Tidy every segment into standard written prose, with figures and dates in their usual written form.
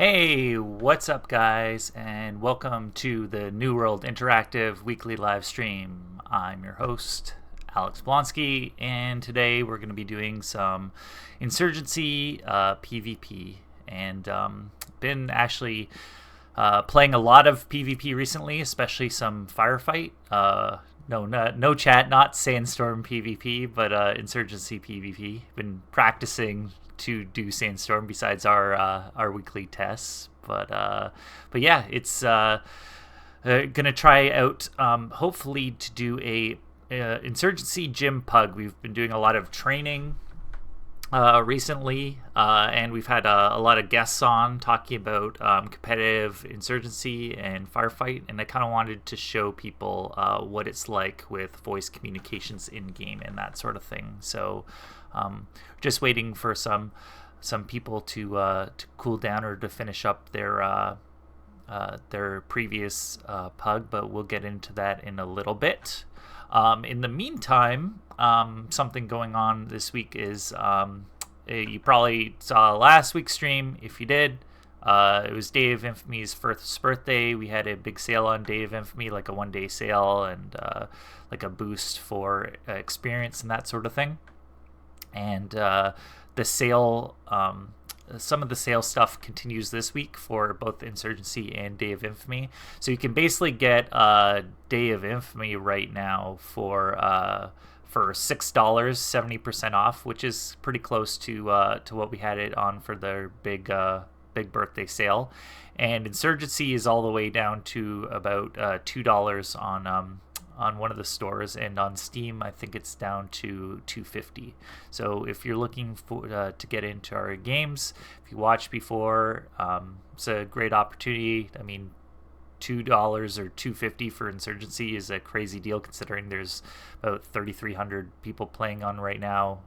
Hey, what's up, guys, and welcome to the New World Interactive weekly live stream. I'm your host, Alex Blonsky, and today we're going to be doing some Insurgency PvP. And been actually playing a lot of PvP recently, especially some firefight. No chat, not Sandstorm PvP, but Insurgency PvP. Been practicing to do Sandstorm besides our weekly tests, but yeah, it's gonna try out hopefully to do a Insurgency Gym pug. We've been doing a lot of training recently, and we've had a lot of guests on talking about competitive Insurgency and firefight, and I kind of wanted to show people what it's like with voice communications in game and that sort of thing. So just waiting for some people to cool down or to finish up their previous pug, but we'll get into that in a little bit. In the meantime, something going on this week is you probably saw last week's stream. If you did, it was Day of Infamy's first birthday. We had a big sale on Day of Infamy, like a one-day sale and like a boost for experience and that sort of thing. And the sale, some of the sale stuff continues this week for both Insurgency and Day of Infamy. So you can basically get Day of Infamy right now for $6, 70% off, which is pretty close to what we had it on for the big birthday sale. And Insurgency is all the way down to about $2 on one of the stores, and on Steam I think it's down to $2.50. So if you're looking for to get into our games, if you watched before, it's a great opportunity. I mean, $2 or $2.50 for Insurgency is a crazy deal considering there's about 3,300 people playing on right now.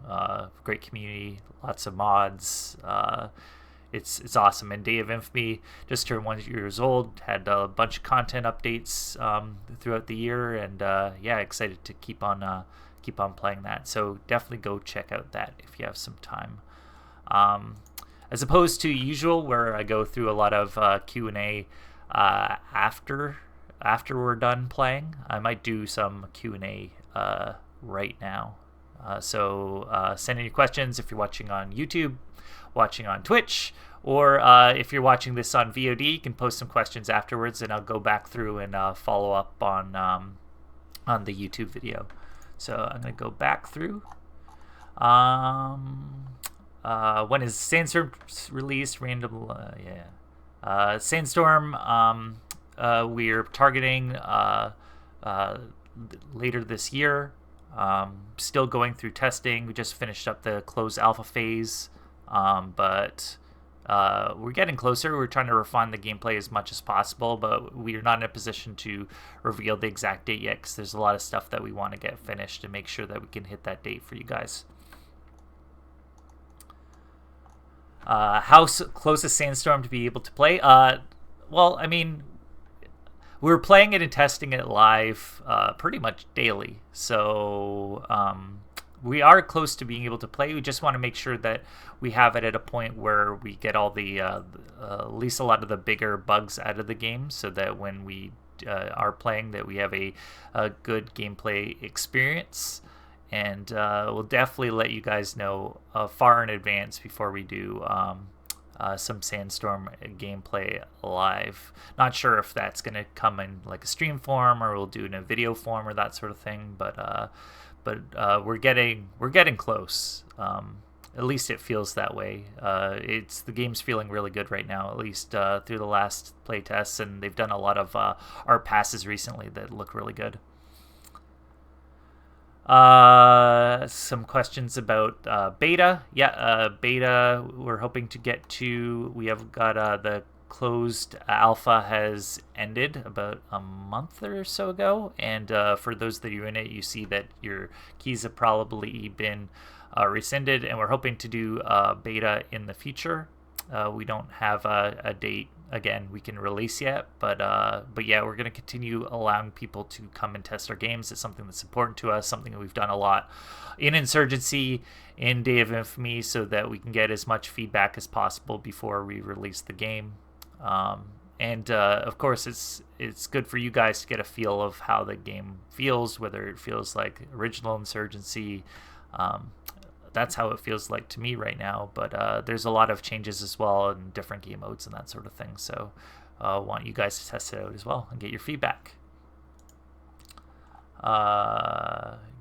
Great community, lots of mods. It's awesome. And Day of Infamy just turned 1 year old, had a bunch of content updates throughout the year, and yeah, excited to keep on playing that. So definitely go check out that if you have some time. As opposed to usual, where I go through a lot of Q&A after we're done playing, I might do some Q&A right now. So send in your questions if you're watching on YouTube, watching on Twitch, or if you're watching this on VOD, you can post some questions afterwards, and I'll go back through and follow up on the YouTube video. So I'm gonna go back through. When is Sandstorm released? Random, yeah. Sandstorm. We're targeting later this year. Still going through testing. We just finished up the closed alpha phase. But we're getting closer. We're trying to refine the gameplay as much as possible, but we are not in a position to reveal the exact date yet because there's a lot of stuff that we want to get finished and make sure that we can hit that date for you guys. How close is Sandstorm to be able to play? Well, I mean, we're playing it and testing it live pretty much daily, so we are close to being able to play. We just want to make sure that we have it at a point where we get all the at least a lot of the bigger bugs out of the game, so that when we are playing, that we have a good gameplay experience. And we'll definitely let you guys know far in advance before we do some Sandstorm gameplay live. Not sure if that's going to come in like a stream form or we'll do it in a video form or that sort of thing, but we're getting close. At least it feels that way. The game's feeling really good right now, at least through the last play tests, and they've done a lot of art passes recently that look really good. Some questions about beta. Yeah, beta we're hoping to get to. We have got the closed alpha has ended about a month or so ago, and for those that are in it, you see that your keys have probably been rescinded, and we're hoping to do beta in the future. We don't have a date again we can release yet, but yeah, we're going to continue allowing people to come and test our games. It's something that's important to us, something that we've done a lot in Insurgency, in Day of Infamy, so that we can get as much feedback as possible before we release the game. And of course, it's good for you guys to get a feel of how the game feels, whether it feels like original Insurgency. That's how it feels like to me right now. But there's a lot of changes as well in different game modes and that sort of thing. So I want you guys to test it out as well and get your feedback.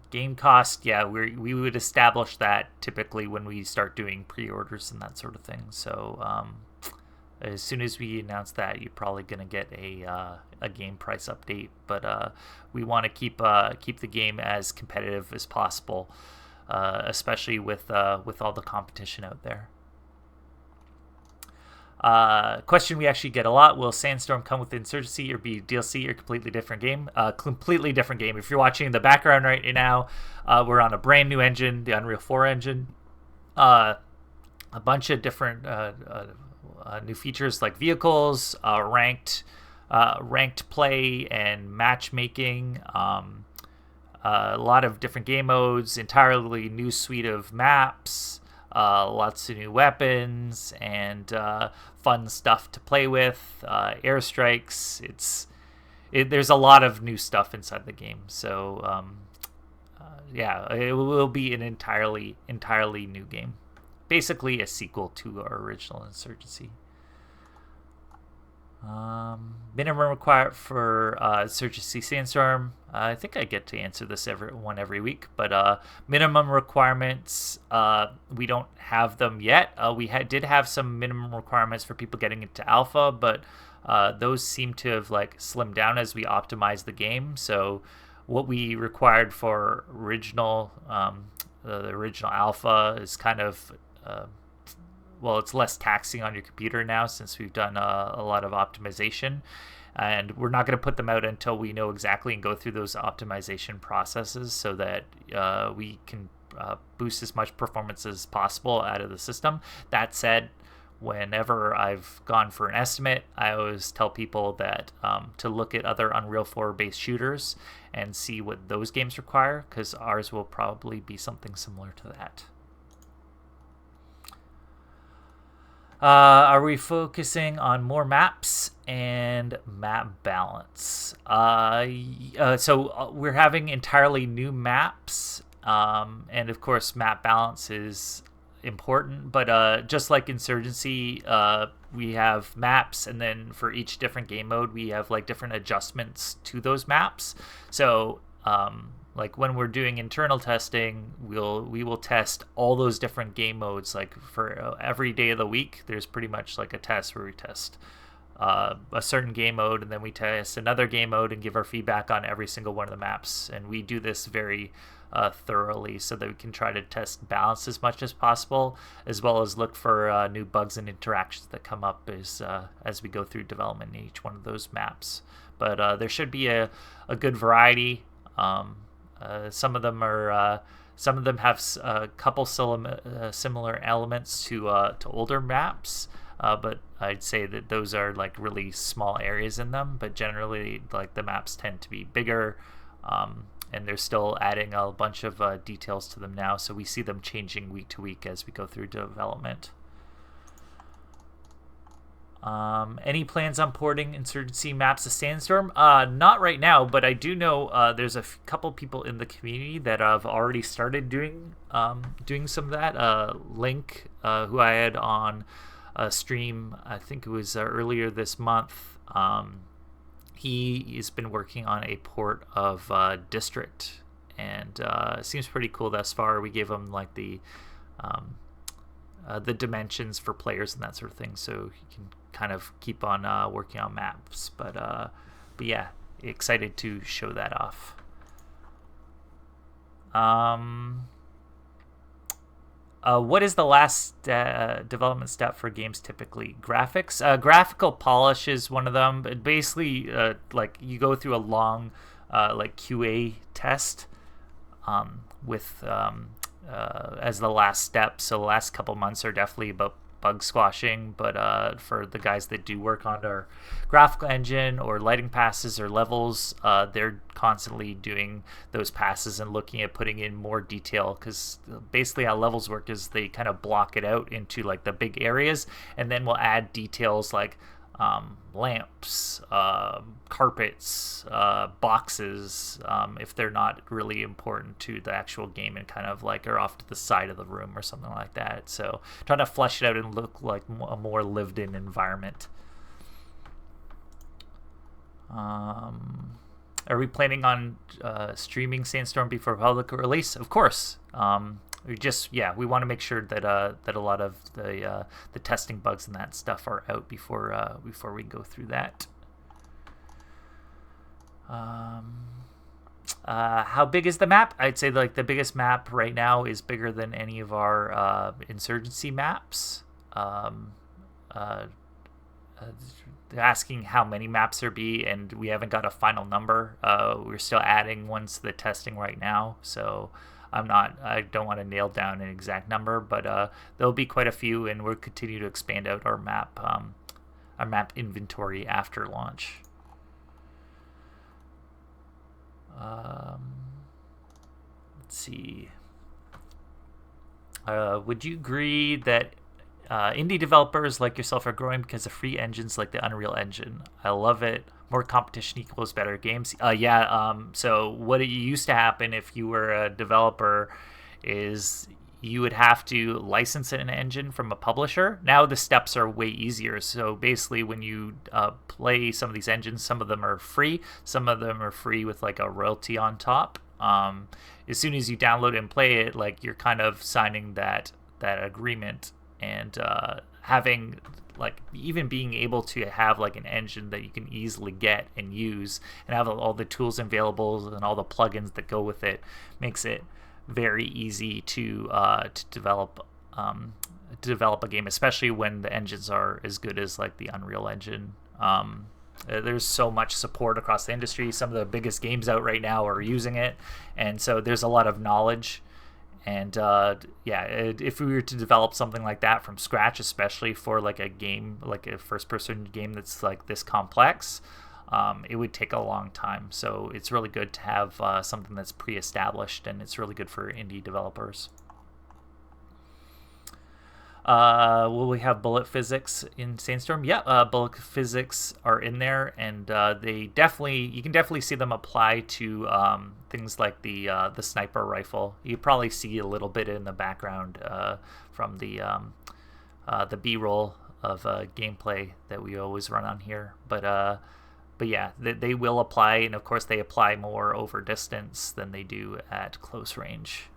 Game cost, yeah, we would establish that typically when we start doing pre-orders and that sort of thing. So as soon as we announce that, you're probably going to get a game price update. But we want to keep the game as competitive as possible, especially with all the competition out there. Question we actually get a lot: will Sandstorm come with Insurgency or be DLC or completely different game? Completely different game. If you're watching in the background right now, we're on a brand new engine, the Unreal 4 engine. A bunch of different new features like vehicles, ranked play and matchmaking. A lot of different game modes, entirely new suite of maps. Lots of new weapons and fun stuff to play with, airstrikes. There's a lot of new stuff inside the game. So yeah, it will be an entirely new game, basically a sequel to our original Insurgency. Minimum required for Insurgency Sandstorm. I think I get to answer this every week, but minimum requirements, we don't have them yet. We did have some minimum requirements for people getting into alpha, but those seem to have like slimmed down as we optimize the game. So what we required for original, the original alpha is kind of well, it's less taxing on your computer now since we've done a lot of optimization, and we're not going to put them out until we know exactly and go through those optimization processes so that we can boost as much performance as possible out of the system. That said, whenever I've gone for an estimate, I always tell people that to look at other Unreal 4 based shooters and see what those games require, because ours will probably be something similar to that. Are we focusing on more maps and map balance? So we're having entirely new maps, and of course map balance is important, but just like Insurgency, we have maps, and then for each different game mode we have like different adjustments to those maps. So like when we're doing internal testing, we will test all those different game modes. Like for every day of the week, there's pretty much like a test where we test a certain game mode, and then we test another game mode and give our feedback on every single one of the maps. And we do this very thoroughly so that we can try to test balance as much as possible, as well as look for new bugs and interactions that come up as we go through development in each one of those maps. But there should be a good variety. Some of them have a couple similar elements to older maps, but I'd say that those are like really small areas in them. But generally, like the maps tend to be bigger, and they're still adding a bunch of details to them now. So we see them changing week to week as we go through development. Any plans on porting Insurgency maps to Sandstorm? Not right now, but I do know there's a couple people in the community that have already started doing some of that. Link, who I had on a stream, I think it was earlier this month, he has been working on a port of District, and it seems pretty cool thus far. We gave him like the dimensions for players and that sort of thing, so he can kind of keep on working on maps. But yeah, excited to show that off. What is the last development step for games typically? Graphics? Graphical polish is one of them. But basically, like you go through a long like QA test with as the last step. So the last couple months are definitely about bug squashing, but for the guys that do work on our graphical engine or lighting passes or levels, they're constantly doing those passes and looking at putting in more detail, because basically how levels work is they kind of block it out into like the big areas, and then we'll add details like lamps, carpets, boxes, if they're not really important to the actual game and kind of like are off to the side of the room or something like that. So trying to flesh it out and look like a more lived-in environment. Are we planning on streaming Sandstorm before public release? Of course. We want to make sure that that a lot of the testing bugs and that stuff are out before we go through that. How big is the map? I'd say like the biggest map right now is bigger than any of our Insurgency maps. They're asking how many maps there be, and we haven't got a final number. We're still adding ones to the testing right now, so I don't want to nail down an exact number, but there'll be quite a few, and we'll continue to expand out our map inventory after launch. Let's see. Would you agree that indie developers like yourself are growing because of free engines like the Unreal Engine? I love it. More competition equals better games. So what it used to happen if you were a developer is you would have to license an engine from a publisher. Now the steps are way easier. So basically when you play some of these engines, some of them are free. Some of them are free with like a royalty on top. As soon as you download and play it, like you're kind of signing that agreement, and having like even being able to have like an engine that you can easily get and use and have all the tools available and all the plugins that go with it makes it very easy to develop a game, especially when the engines are as good as like the Unreal Engine. There's so much support across the industry. Some of the biggest games out right now are using it, and so there's a lot of knowledge. And if we were to develop something like that from scratch, especially for like a game, like a first-person game that's like this complex, it would take a long time. So it's really good to have something that's pre-established, and it's really good for indie developers. Will we have bullet physics in Sandstorm? Yeah, bullet physics are in there, and you can definitely see them apply to things like the sniper rifle. You probably see a little bit in the background from the B-roll of gameplay that we always run on here. But yeah, they will apply, and of course they apply more over distance than they do at close range.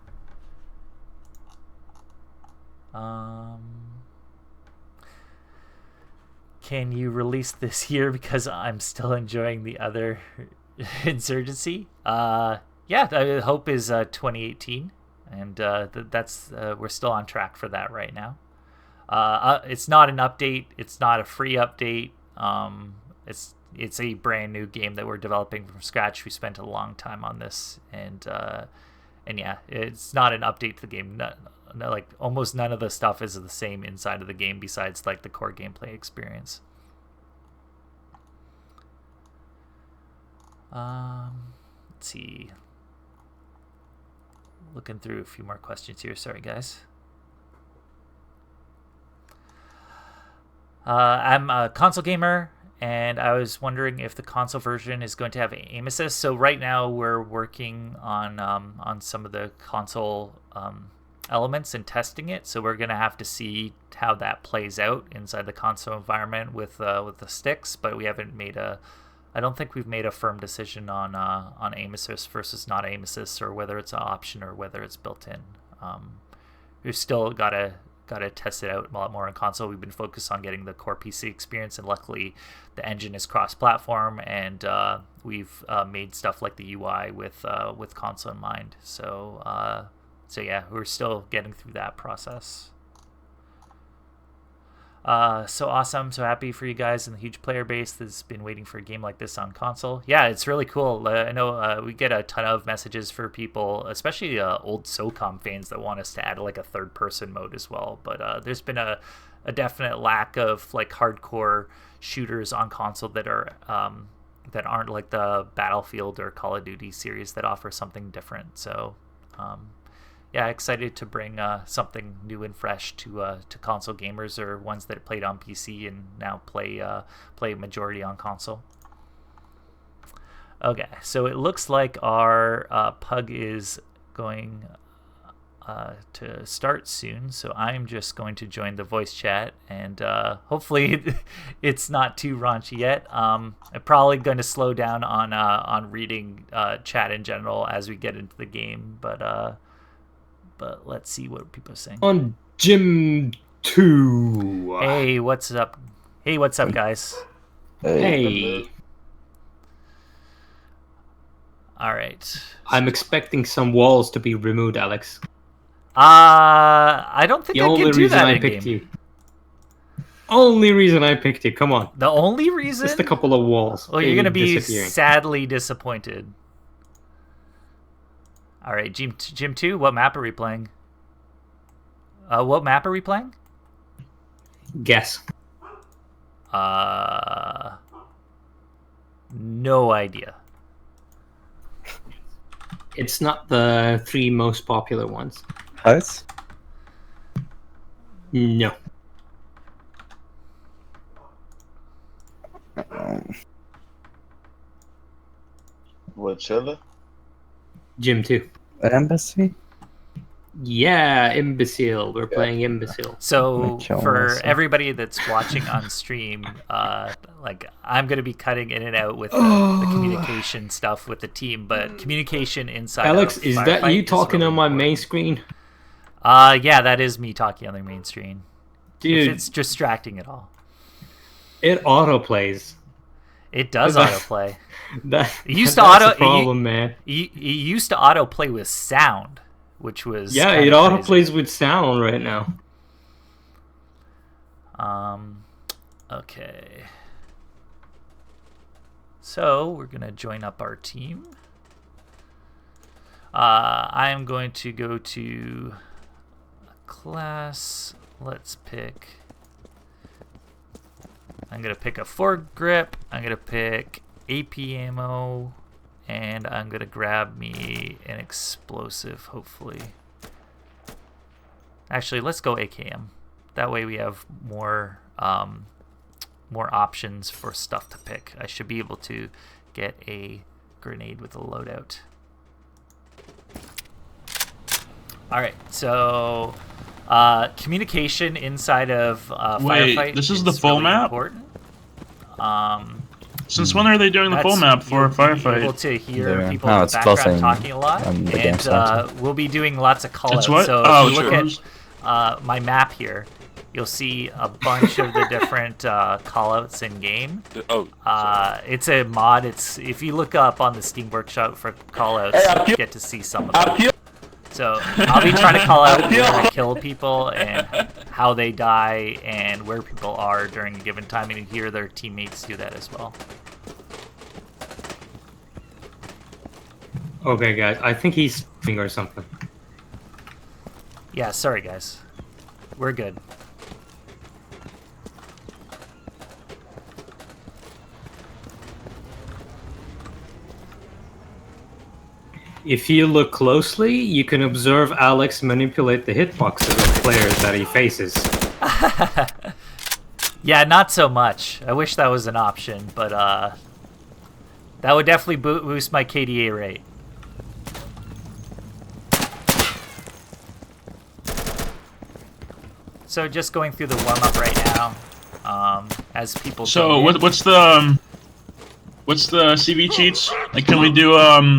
Can you release this year because I'm still enjoying the other Insurgency? The hope is 2018, and that's we're still on track for that right now. It's not an update. It's not a free update. It's a brand new game that we're developing from scratch. We spent a long time on this, and yeah, it's not an update to the game. Like almost none of the stuff is the same inside of the game besides like the core gameplay experience. Let's see. Looking through a few more questions here. Sorry, guys. I'm a console gamer, and I was wondering if the console version is going to have aim assist. So right now we're working on some of the console elements and testing it, so we're gonna have to see how that plays out inside the console environment with the sticks. But I don't think we've made a firm decision on aim assist versus not aim assist, or whether it's an option or whether it's built in. We've still gotta test it out a lot more on console. We've been focused on getting the core PC experience, and luckily the engine is cross-platform, and we've made stuff like the UI with console in mind. So yeah, we're still getting through that process. So awesome. So happy for you guys and the huge player base that's been waiting for a game like this on console. Yeah, it's really cool. I know we get a ton of messages for people, especially old SOCOM fans, that want us to add like a third-person mode as well. But there's been a definite lack of like hardcore shooters on console that aren't like the Battlefield or Call of Duty series that offer something different. So yeah, excited to bring something new and fresh to console gamers or ones that played on PC and now play majority on console. Okay, so it looks like our pug is going to start soon, so I'm just going to join the voice chat, and hopefully it's not too raunchy yet. I'm probably going to slow down on reading chat in general as we get into the game, but let's see what people are saying. On Gym 2. Hey, what's up? Hey, what's up, guys? Hey. All right. I'm expecting some walls to be removed, Alex. I don't think I can do that in game. You. Only reason I picked you. Come on. The only reason? Just a couple of walls. Well, you're gonna be sadly disappointed. All right, Gym 2. What map are we playing? What map are we playing? Guess. No idea. It's not the 3 most popular ones. House? No. Whichever. Gym 2. Embassy? Yeah, Imbecile. We're playing Imbecile. So for everybody that's watching on stream, I'm going to be cutting in and out with the communication stuff with the team, but communication inside. Alex, is that you talking on my main screen? Yeah, that is me talking on the main screen. Dude, if it's distracting at all. It autoplays. It does autoplay. That's the problem, man. It used to autoplay with sound, which was it autoplays with sound right now. Okay. So we're gonna join up our team. I am going to go to class. Let's pick. I'm gonna pick a foregrip. I'm gonna pick AP ammo, and I'm gonna grab me an explosive. Hopefully. Actually, let's go AKM. That way we have more options for stuff to pick. I should be able to get a grenade with a loadout. All right, so communication inside of firefight. This is the full really map. Important. Since when are they doing the full map for a firefight? Able to hear people in the background talking a lot, and we'll be doing lots of callouts. So if you look at my map here, you'll see a bunch of the different callouts in game. It's a mod. If you look up on the Steam Workshop for callouts, you get to see some of them. So I'll be trying to call out where I kill people and how they die and where people are during a given time, and you hear their teammates do that as well. Okay, guys. I think he's or something. Yeah, sorry, guys. We're good. If you look closely, you can observe Alex manipulate the hitboxes of players that he faces. Yeah, not so much. I wish that was an option, but that would definitely boost my KDA rate. So just going through the warm-up right now, as people. So what's the CV cheats? Like, can we do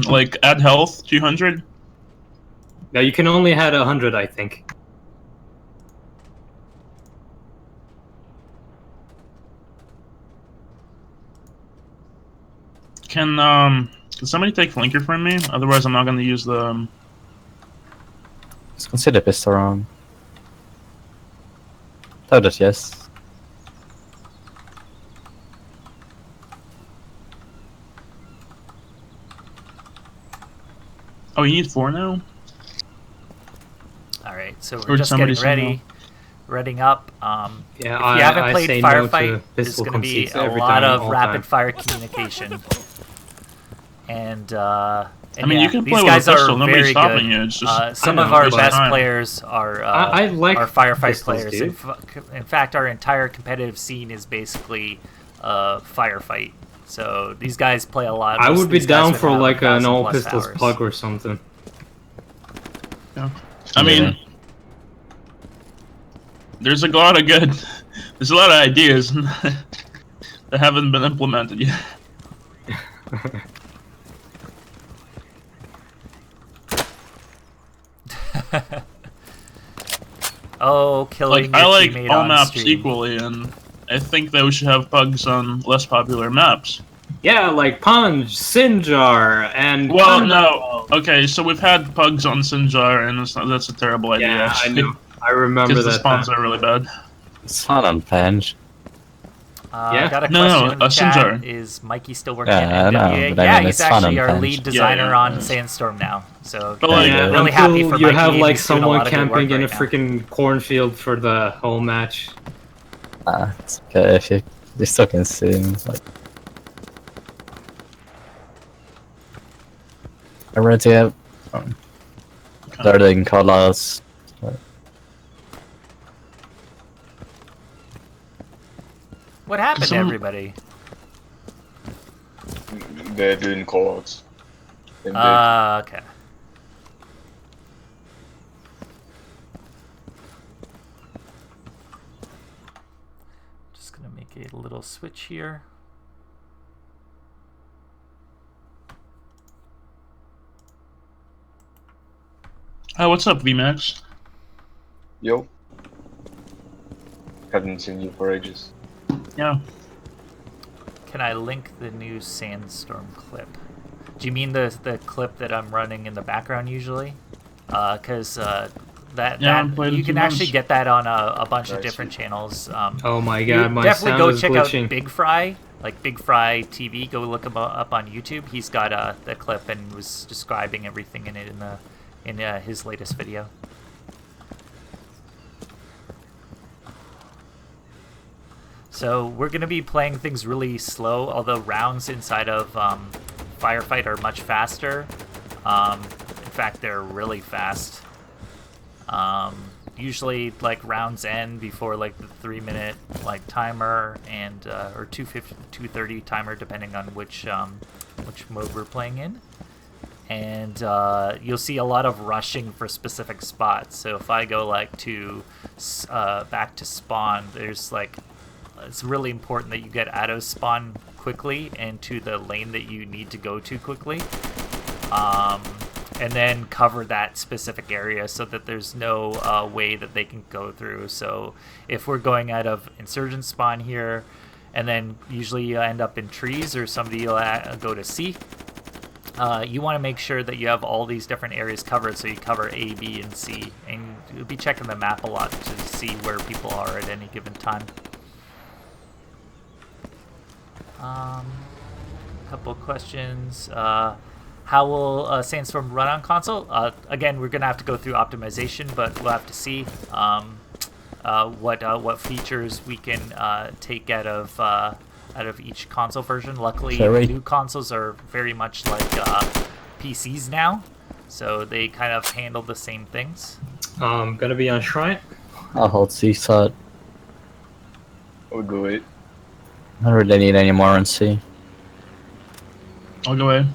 like add health 200? No, you can only add 100, I think. Can somebody take flanker from me? Otherwise, I'm not going to use the. Let's consider pistol round. That is yes. Oh, you need 4 now? Alright, so we're just getting ready. Reading up. Yeah, if you haven't played Firefight, there's going to be a lot of rapid-fire communication. And And I mean, yeah, you can these play with a guys are pistol. Nobody's very stopping good. you. It's just Some I of know, our but- best time. players are I like are firefight pistols, players. dude. In fact, our entire competitive scene is basically firefight. So these guys play a lot. I Most would of be these guys down would for have like an 1,000 all plus pistols hours. plug or something. Yeah. I mean, there's a lot of good. There's a lot of ideas that haven't been implemented yet. Oh, killing Like I your like teammate all on maps stream. equally, and I think that we should have bugs on less popular maps. Yeah, like Punch, Sinjar, and... Well, Thunderbolt. no. Okay, so we've had bugs on Sinjar, and that's a terrible idea. Yeah, I actually, know. I remember because the that. spawns are really bad. It's fun on Penge. I got a No, question no, in the a chat. Sinjar. Is Mikey still working Yeah, at I know, NWA? but I Yeah, mean, he's it's fun actually on our Penge. lead designer Yeah. on Sandstorm now. So But like, Yeah. really Until happy for you Mikey. have and like he's doing a someone lot of good work camping in a right now. freaking cornfield for the whole match. It's okay if you still can see him. Like, I read it. Starting call outs. What happened to Some- everybody? They're doing calls. Okay. Just gonna make a little switch here. Hi, what's up, VMAX? Yo. Haven't seen you for ages. Yeah. Can I link the new Sandstorm clip? Do you mean the clip that I'm running in the background usually? Because Yeah, played you a can few actually months. get that on a bunch of Nice. different channels. Oh my You god, my definitely sound go is check glitching. out Big Fry, like Big Fry TV. Go look him up on YouTube. He's got the clip and was describing everything in it in his latest video. So we're gonna be playing things really slow, although rounds inside of Firefight are much faster. In fact, they're really fast. Usually, like rounds end before like the 3-minute like timer and or 2:30 timer, depending on which mode we're playing in. And you'll see a lot of rushing for specific spots. So if I go like to back to spawn, there's like it's really important that you get out of spawn quickly and to the lane that you need to go to quickly. And then cover that specific area so that there's no way that they can go through. So if we're going out of insurgent spawn here, and then usually you end up in trees or somebody will go to C, you want to make sure that you have all these different areas covered, so you cover A, B, and C. And you'll be checking the map a lot to see where people are at any given time. Couple questions. How will Sandstorm run on console? Again, we're gonna have to go through optimization, but we'll have to see what features we can take out of each console version. Luckily, Sorry. new consoles are very much like PCs now, so they kind of handle the same things. Gonna be on Shrine. I'll hold C-side. I'll go it. I don't really need any more on C. I'll go away.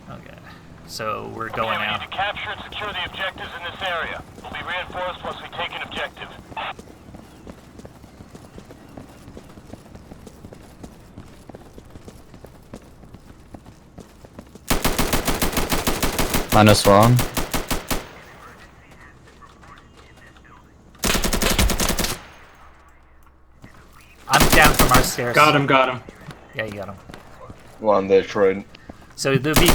Okay, so we're going We out. need to capture and secure the objectives in this area. We'll be reinforced once we take an objective. -1. I'm down from our stairs. Got him, got him. Yeah, you got him. One there, Troy. So there'll be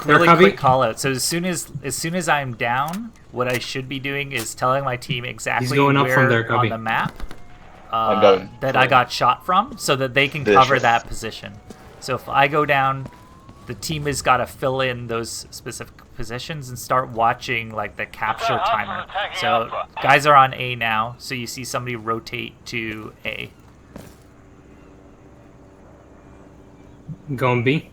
really copy. quick call out. So as soon as I'm down, what I should be doing is telling my team exactly going up where from there, on copy. the map I'm down. that I got shot from, so that they can This cover one. that position. So if I go down, the team has got to fill in those specific positions and start watching like the capture timer. So guys are on A now, so you see somebody rotate to A. Going B.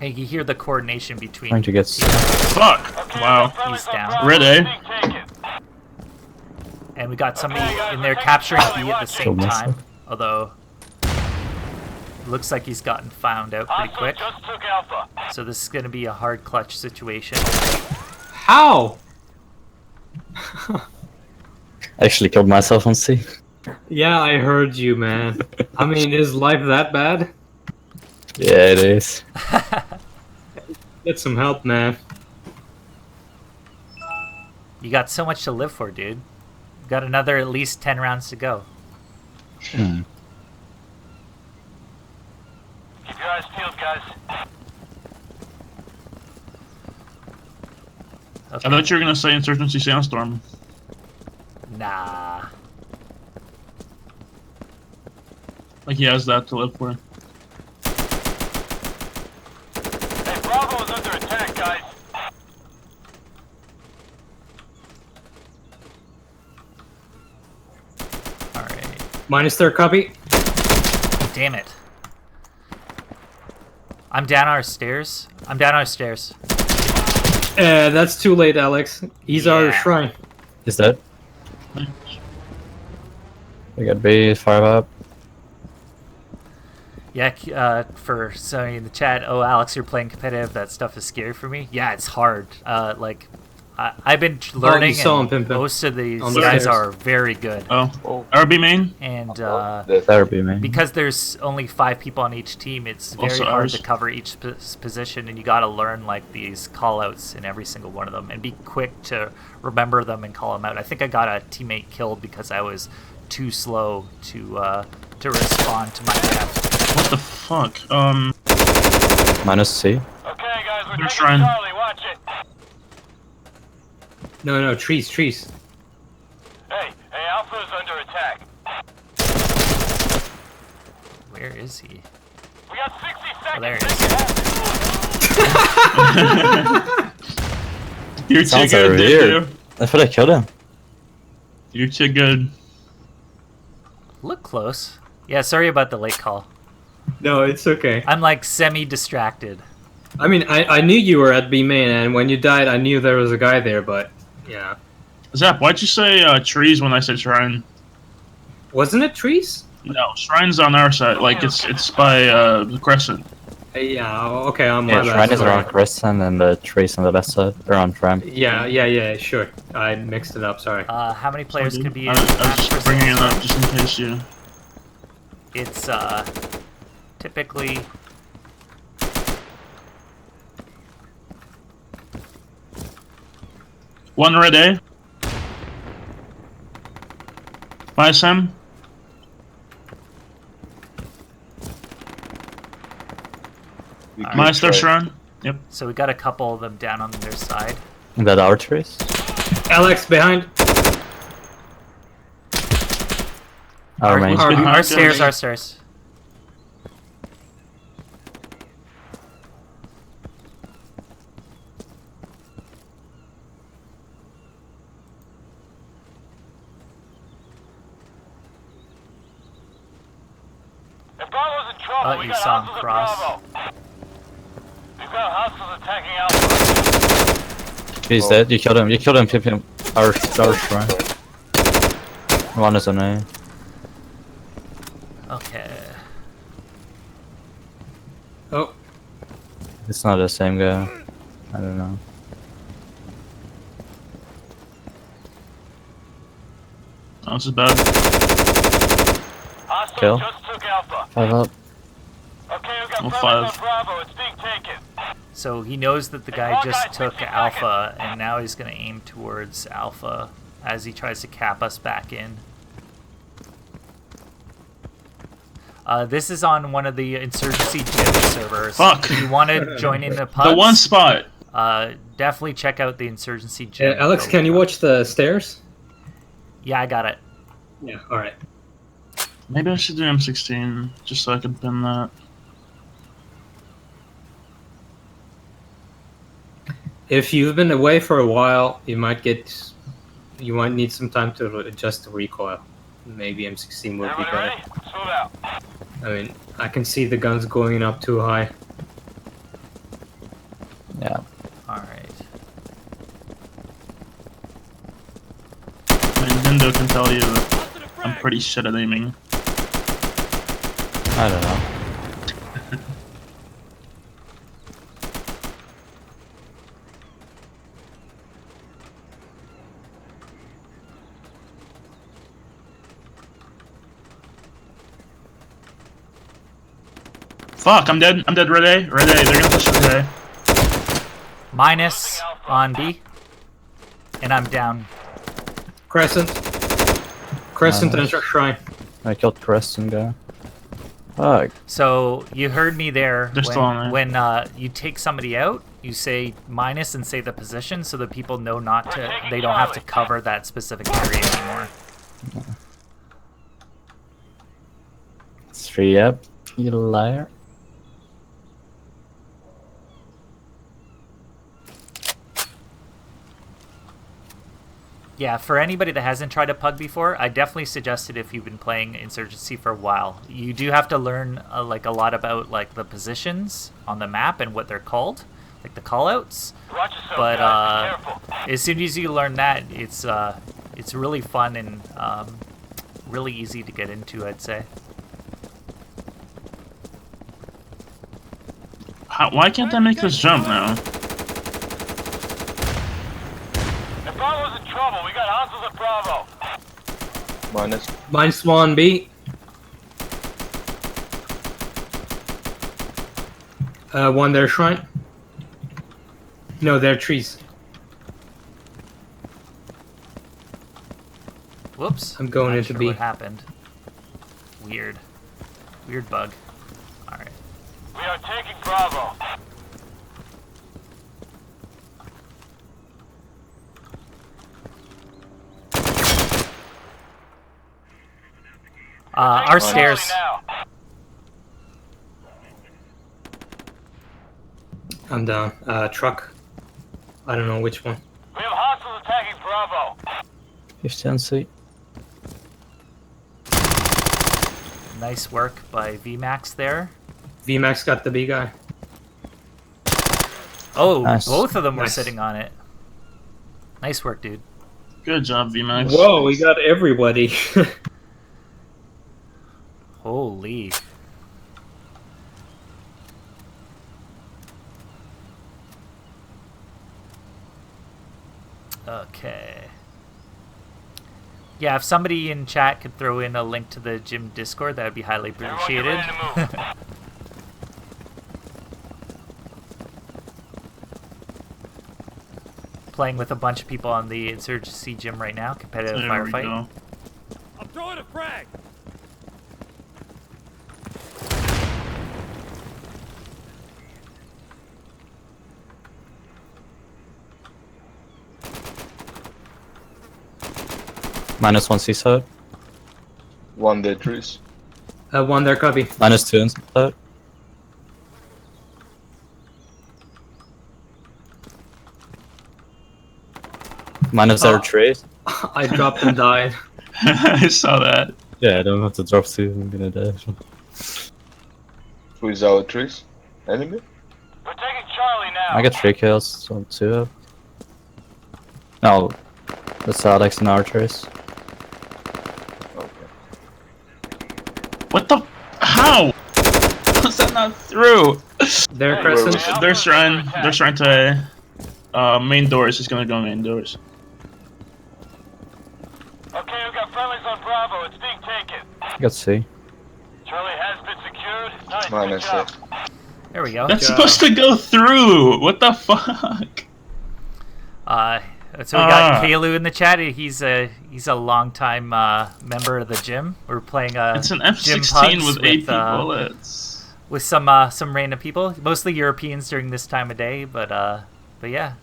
Hey, you hear the coordination between. Trying to get. Fuck! Okay, Wow. He's down. Red, eh? Being taken. And we got somebody Okay, guys, in we're there taking capturing Charlie, B at the watch same it. time. Although, looks like he's gotten found out pretty Hostile quick. just took Alpha. So this is going to be a hard clutch situation. How? Actually killed myself on C. Yeah, I heard you, man. I mean, is life that bad? Yeah, it is. Get some help, man. You got so much to live for, dude. You got another at least 10 rounds to go. Hmm. Keep your eyes peeled, guys. I Okay. thought you were gonna say Insurgency Sandstorm. Nah. Like he has that to live for. Hey, Bravo is under attack, guys. Alright. Minus third copy. Damn it. I'm down our stairs. I'm down our stairs. That's too late, Alex. He's our Yeah. shrine. Is that? We got B, 5 up. Yeah, for somebody in the chat, oh, Alex, you're playing competitive. That stuff is scary for me. Yeah, it's hard. Like, I've been learning, saw him, and Pimpin', most of these on the guys stairs. are very good. Oh. Oh, RB main? And Therapy, man. because there's only 5 people on each team, it's very Also hard ours. to cover each position, and you got to learn like these call-outs in every single one of them, and be quick to remember them and call them out. I think I got a teammate killed because I was too slow to respond to my death. What the fuck? Minus C. Okay, guys, we're They're taking trying- Charlie. Watch it. No, trees. Hey, Alpha is under attack. Where is he? We got 60 seconds. Oh, there he is. You're too Sounds good, weird. dude. I thought I killed him. You're too good. Look close. Yeah, sorry about the late call. No, it's okay. I'm like semi-distracted. I mean, I knew you were at B main, and when you died, I knew there was a guy there, but yeah. Zap, why'd you say trees when I said shrine? Wasn't it trees? No, shrine's on our side. Like it's by the crescent. Yeah, okay, I'm Yeah, my bad, shrine is sorry. around Crescent and the trees on the left side. They're on Tram. Yeah, sure. I mixed it up, sorry. How many players could be I in was match for just bringing it Sandstorm? up just in case you. It's typically One red A. Minus him. we could Minus their try. shrine. Yep. so we got a couple of them down on their side. Is that our trees? Alex, behind. Our main. our- Our Behind stairs, them. our stairs. If Bravo's in trouble, Oh, we you got saw him hostiles at cross. Bravo. We've got hostiles attacking Alpha. He's dead. You killed him. You killed him. Keep him. Our shrine. One is on A. Okay. Oh, It's not the same guy. I don't know. Oh, this is bad. Hostiles Kill. just took Alpha. 5 up. Okay, we've got Oh, presence 5. on Bravo. It's being taken. So he knows that the guy Hey, just guys, took 60 Alpha, and now he's going to aim towards Alpha as he tries to cap us back in. This is on one of the Insurgency Gym servers. Fuck. If you want to join in the pubs, The one spot. definitely check out the Insurgency Gym. Alex, can you watch the stairs? Yeah, I got it. Yeah, alright. Maybe I should do M16 just so I can pin that. If you've been away for a while, you might need some time to adjust the recoil. Maybe M16 would be Everybody better. ready? Let's move out. I mean, I can see the guns going up too high. Yeah. Alright. Nintendo can tell you that I'm pretty shit at aiming. I don't know. Fuck, I'm dead. I'm dead. Red A. Red A. They're gonna push Red A. Minus on B. And I'm down. Crescent. Crescent and Shrine. I killed Crescent guy. Fuck. So you heard me there. They're still on there. When you take somebody out, you say minus and say the position so that people know not to. They don't have to cover that specific area anymore. Straight up, you liar. Yeah, for anybody that hasn't tried a pug before, I definitely suggest it if you've been playing Insurgency for a while. You do have to learn like a lot about like the positions on the map and what they're called, like the callouts. But as soon as you learn that, it's really fun and really easy to get into, I'd say. Why can't I make this jump now? Bravo's in trouble. We got hostiles at Bravo. Minus 1 B. One there, Shrine. No, they're trees. Whoops. I'm going Not into sure B. What happened? Weird bug. All right. We are taking Bravo. Our stairs. I'm down. Truck. I don't know which one. We have hostiles attacking Bravo. Efficiency. Nice work by VMAX there. VMAX got the B guy. Oh, Nice. both of them were Nice. sitting on it. Nice work, dude. Good job, VMAX. Whoa, we got everybody. Holy. Okay. Yeah, if somebody in chat could throw in a link to the gym Discord, that would be highly appreciated. Everyone get ready to move. Playing with a bunch of people on the Insurgency Gym right now, competitive There we firefight. go. I'm throwing a frag. Minus 1 seaside. One dead trees. One there, copy. Minus 2 inside. Minus 0 trees. I dropped and died. I saw that. Yeah, I don't have to drop 2. I'm gonna die. Who is our trees? Enemy? We're taking Charlie now. I got 3 kills, so 2 up. No, that's Alex and our trees. Okay. What the? How? Was that not through? There, Crescent. They're trying to. Main doors. Just gonna go main doors. Okay, we've got friendlies on Bravo. It's being taken. I got C. Charlie has been secured. Nice. Minus Good job. There we go. That's supposed to go through. What the fuck? So we got Kalu in the chat. He's a longtime member of the gym. We're playing It's an gym M16 pugs with AP bullets. with some random people, mostly Europeans during this time of day. But yeah,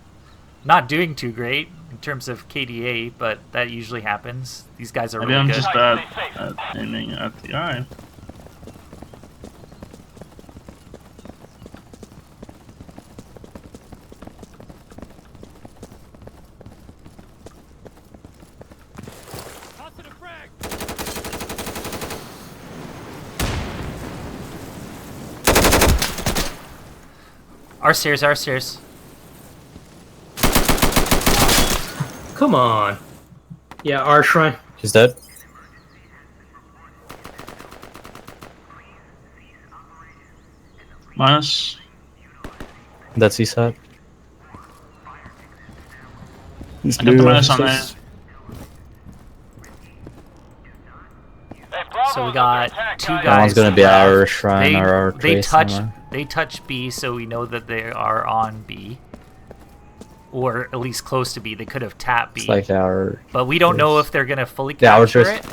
not doing too great in terms of KDA, but that usually happens. These guys are Maybe really I'm good. just bad at aiming at the eye. Our stairs. Come on. Yeah, our shrine. He's dead. Minus. That's his side. He's I got the minus on there. Hey, Bravo's So we under got attack, two guys. guys. That one's gonna be left. our shrine or our They trace touch. somewhere. They touch B, so we know that they are on B, or at least close to B. They could have tapped B, It's like our. but we don't know trace. if they're gonna fully Yeah, our capture trace. it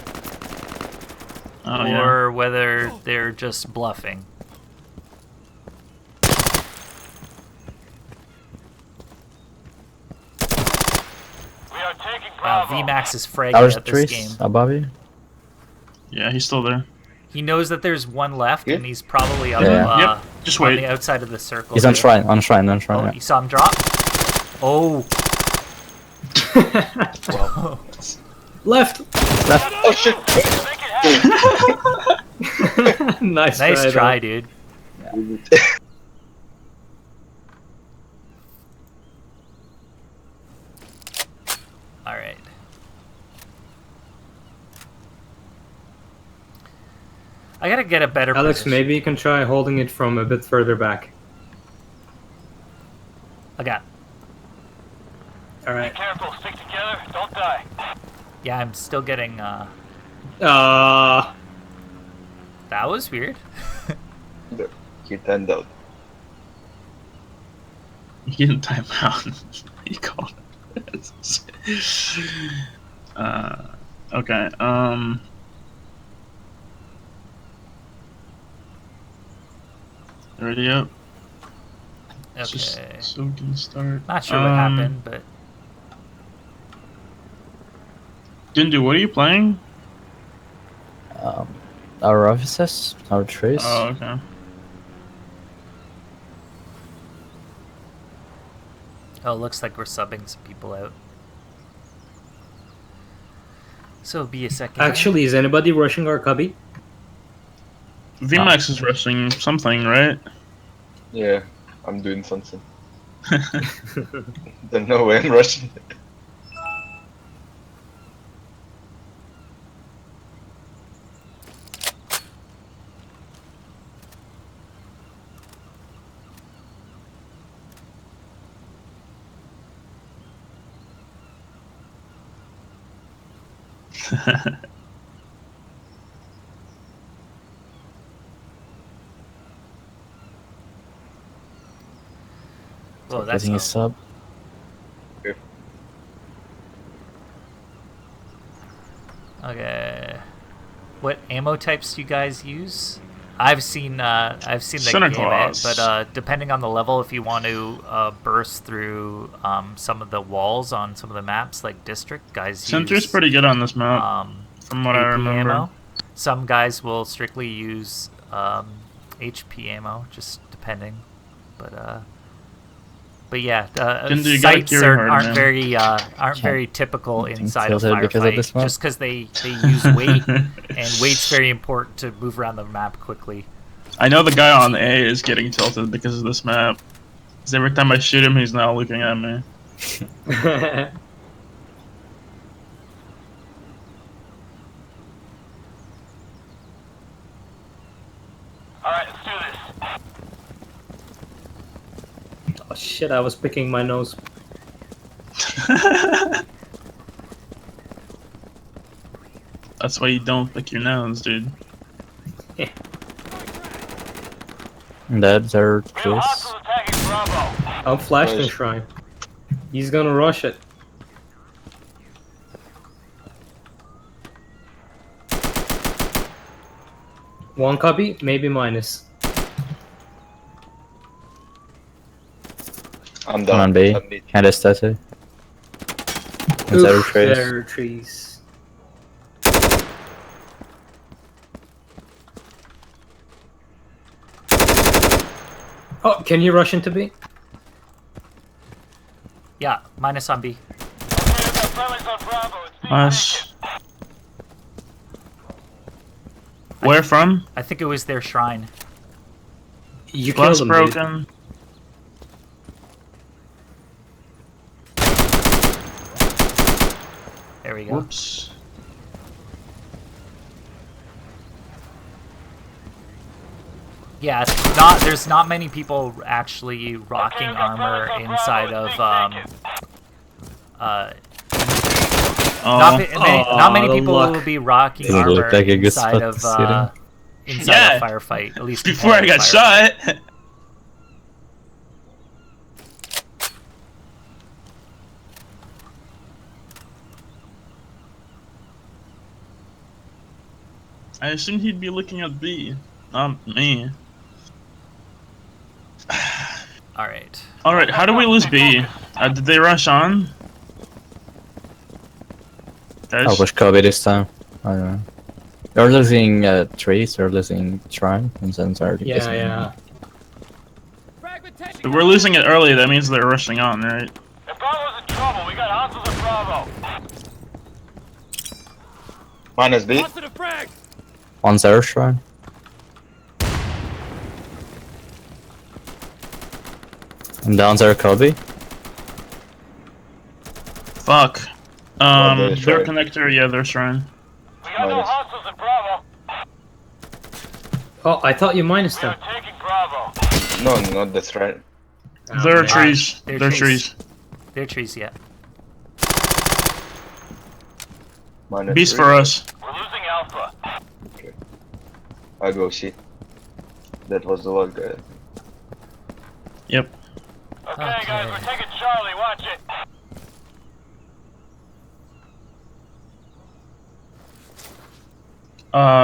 Oh, yeah. or whether they're just bluffing. We are taking Bravo. VMAX is fragging Our at this game. trace above you. Yeah, he's still there. He knows that there's one left, Yeah. and he's probably up, Yeah. Yep, just on wait. the outside of the circle. He's on here. shrine, on shrine, on Oh, shrine. you saw him drop? Oh. Left. Oh shit! Make it happen. Nice Nice try, though. dude. Alright. I gotta get a better Alex, position. maybe you can try holding it from a bit further back. I got. Be Alright. careful. Stick together. Don't die. Yeah, I'm still getting. That was weird. He turned out. He didn't time out. He called it. Okay, ready up? Okay. Just so we can start. Not sure what happened, but Dindu, what are you playing? Our offices, our trace. Oh, okay. oh, it looks like we're subbing some people out. So be a second. Actually, is anybody rushing our cubby? VMAX is rushing something, right? Yeah, I'm doing something. Don't know where I'm rushing. Whoa, that's Getting a not- sub. Okay. What ammo types do you guys use? I've seen the Center gamut, claws. but depending on the level, if you want to burst through some of the walls on some of the maps, like District, guys Center's use pretty good on this map, from what I AP remember. ammo. Some guys will strictly use HP ammo, just depending. But yeah, Ginger, you gotta sights carry hard, aren't man. very typical Think inside of tilted because of firefight, this map? just because they use weight, and weight's very important to move around the map quickly. I know the guy on A is getting tilted because of this map. Because every time I shoot him, he's now looking at me. Alright, let's do this. Oh shit, I was picking my nose. That's why you don't pick your nose, dude. That's our We have trace. hostiles attacking Bravo. I'm flashed in Nice. shrine. He's gonna rush it. One copy, maybe minus. I'm One down. on B. I'm mid. Hand us tattoo. That's our trace. There are trees. Oh, can you rush into B? Yeah, minus on B. Okay, we've got friendlies on Bravo. It's being Nice. Where from? I think it was their shrine. You Glass killed him, dude. broken. There we go. Whoops. Yeah, there's not many people actually rocking armor inside of not many people will be rocking Doesn't armor look like a good inside spot of to sit in. inside a firefight. At least Before I got shot. I assumed he'd be looking at B, not me. All right. All right, how do we lose B? Did they rush on? I'll Guys, push Kobe this time. I don't know. They're losing trees, they're losing shrine, and Zen's already Yeah, missing. yeah. if we're losing it early, that means they're rushing on, right? If Bravo's in trouble, we got hostiles at Bravo. Minus B. Positive frag. One's our shrine. And down's our Kobe. Fuck. they're Their shrine. connector, yeah, their shrine. We got no Minus. hostiles at Bravo. Oh, I thought you minus We're them. taking Bravo. No, not that's right. Oh, Their man. trees. Their Their trees. trees. Their trees, yeah. Minus Beast 3. for us. We're losing Alpha. I'll go see. That was the one guy. Yep. Okay, guys, we're taking Charlie. Watch it.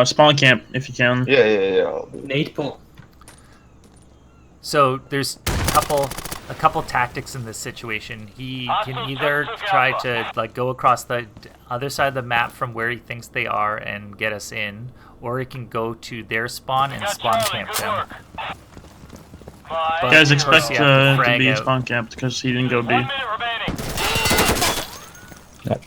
Spawn camp if you can. Yeah. I'll do it. Nate pull. So there's a couple tactics in this situation. He can either try to like go across the other side of the map from where he thinks they are and get us in, or he can go to their spawn and Got spawn Charlie. camp Good them. work. 5. Guys, of course expect you have to to frag be out. spawn camped because he didn't go B. 1 minute remaining. Yep.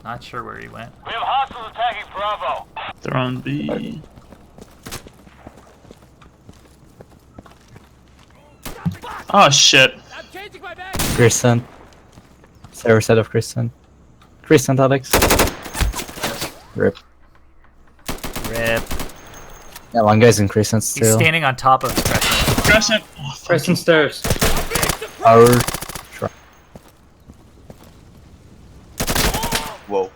Not sure where he went. We have hostiles attacking Bravo. They're on B. Oh shit. I'm changing my bag. Crescent. Sarah side of Crescent. Crescent, Alex. Rip. Rip. Yeah, one guy's in Crescent He's still. standing on top of Crescent. Crescent. Oh, fuck. Crescent stairs. Our shrine. Whoa.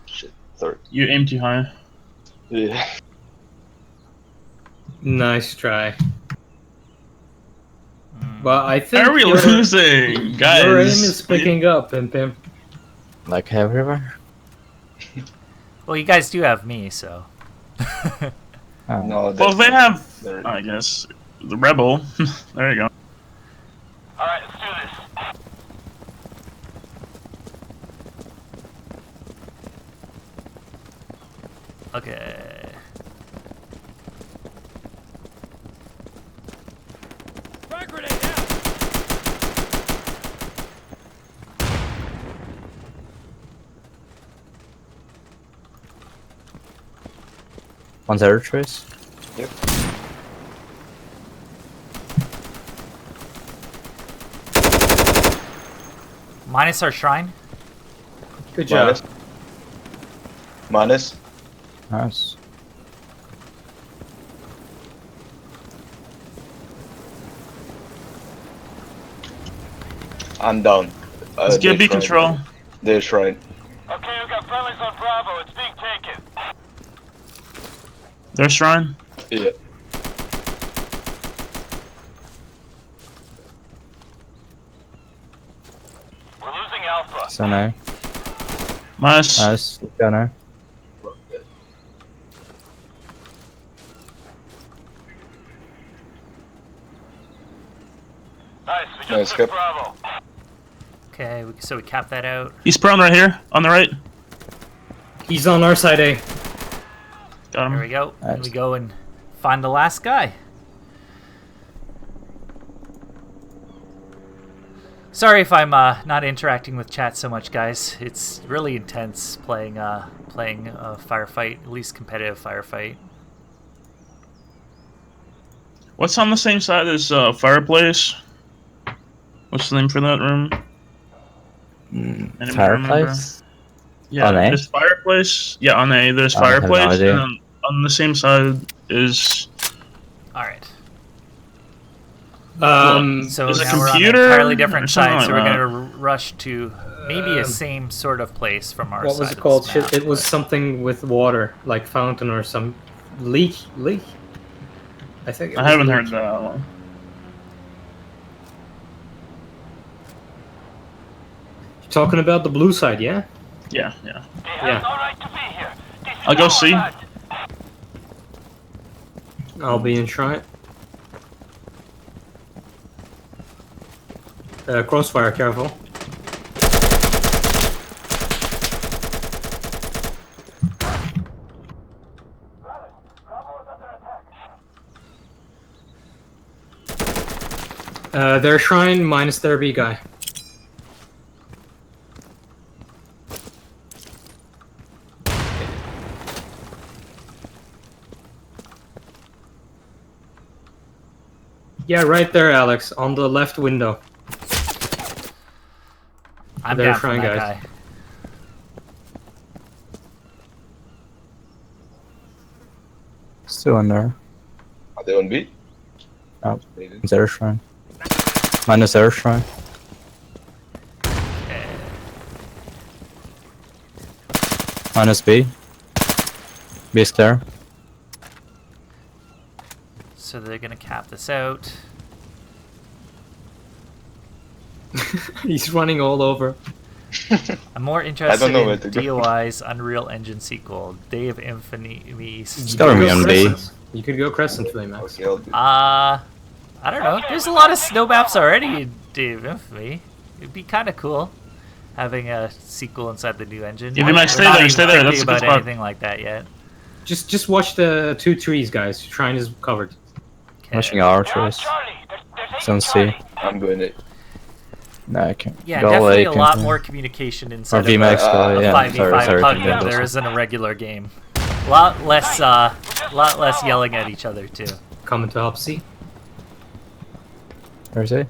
Shit. Third. You aim too high. Yeah. Nice try. But I think Are we losing, guys? your aim is picking up, Pim. Like everywhere. Well, you guys do have me, so. Oh. No, Well, they have, There. I guess, the rebel. There you go. Alright, let's do this. Okay. Frag grenade out. One's our trace. Yep. Minus our shrine. Good job. Minus. Nice. I'm down. Let's get B control. They're shrine. Okay, we've got friendlies on Bravo. It's being taken. Their shrine. Yeah. We're losing Alpha. So no. Nice. Nice. Go now. Nice, we just Nice, took good. Bravo. Okay, so we cap that out. He's prone right here, on the right. He's on our side A. Got There we him. go. And Nice. we go and find the last guy. Sorry if I'm not interacting with chat so much, guys. It's really intense playing a firefight, at least competitive firefight. What's on the same side as fireplace? What's the name for that room? Anybody Fireplace? Yeah, On A? there's fireplace. Yeah, on A, there's I have no fireplace, idea. and then on the same side is. All right. So There's a now we're on an computer entirely or different something side, so like we're that. going to rush to maybe a same sort of place from our What side. was of it this called? map, It was but- something with water, like fountain or some leak. I think. I haven't heard that one. You're talking about the blue side, yeah? Yeah. They have Yeah. no right to be here. This is I'll go our see. land. I'll be in Shrine. Crossfire, careful. Their Shrine minus their B guy. Yeah, right there, Alex, on the left window. I'm They're down for trying, that guys. guy. Still in there. Are they on B? Oh. Maybe. It's air shrine. Minus air shrine. Minus B. B is clear. So they're going to cap this out. He's running all over. I'm more interested know where in to go. DOI's Unreal Engine sequel, Day of Infamy. It's gotta be on B. You could go Crescent Flame, Max. Okay, I'll do. I don't know. There's a lot of snow maps already in Day of Infamy. It'd be kind of cool having a sequel inside the new engine. Yeah, we might We're stay not there, even stay there, thinking that's a good about spot. anything like that yet. Just watch the 2 trees, guys. Shrine is covered. Okay. Watching our They're on choice. Charlie. They're It's taking on C. Charlie. I'm going A. No, I can't. Yeah, Go definitely A, a lot can- more communication Or inside of VMAX a go, yeah. 5v5 Sorry, pug can than do there this. is in a regular game. A lot less yelling at each other too. Coming to help C. Where is he?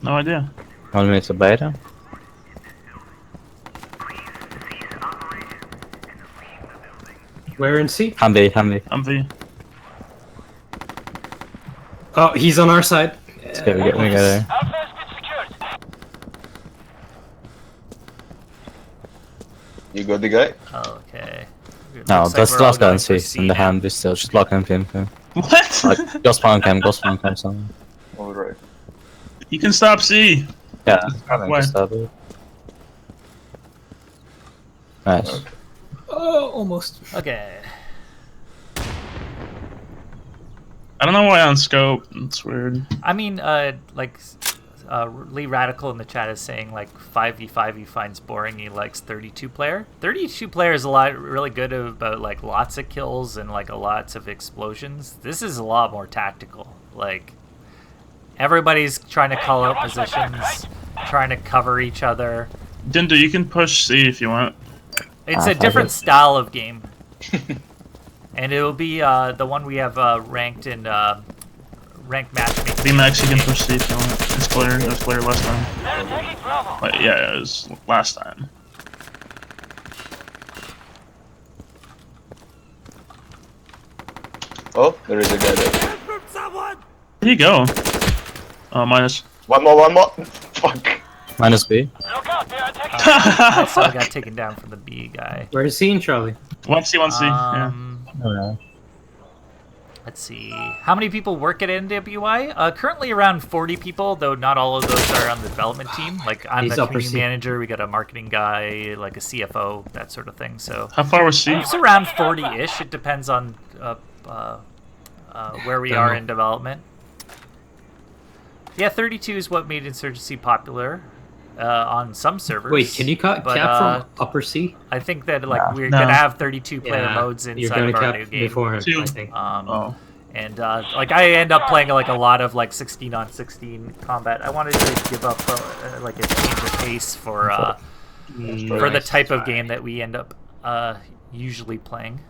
No idea. 1 minute to beta. Where in C? Humvee, Humvee. I'm V. Oh, he's on our side. Let's go, we get there. Alpha has been secured. You got the guy? Okay. It No, looks like that's we're the all last guy going in for C. In the now. Humvee still. Just block him, him. What? Like, go spawn cam, something. Alright. You can stop C. Yeah, I think Where? just stop it. Nice. Oh, almost. Okay. I don't know why on scope. It's weird. I mean, Lee Radical in the chat is saying like 5v5 he finds boring. He likes 32 player. 32 player is a lot really good about like lots of kills and like lots of explosions. This is a lot more tactical. Like everybody's trying to call out positions, trying to cover each other. Dindo, you can push C if you want. It's Ah, a different fabulous. style of game. And it'll be the one we have ranked in ranked matchmaking. VMAX, you can push C if you want. It's clear. It was clear last time. They're taking Bravo. But yeah, it was last time. Oh, there is a guy there. Where do you go? Oh, minus. One more. Fuck. Minus B. Look out, they are taking I saw I got taken down from the B guy. Where is he in Charlie? 1C, 1C. Yeah. Oh, no. Let's see. How many people work at NWI? Currently around 40 people, though not all of those are on the development team. Like I'm He's the upper community C. manager. We got a marketing guy, like a CFO, that sort of thing. So How far was C? it's around 40-ish. It depends on where we Don't are know. in development. Yeah, 32 is what made Insurgency popular on some servers. Wait, can you cap but, from upper C? I think that like we're No. gonna have 32 player modes you're inside gonna of our cap new game. before him, Two. I think. Um, Oh. And like I end up playing like a lot of like 16 on 16 combat. I wanted to give up like a change of pace for the type of game that we end up usually playing.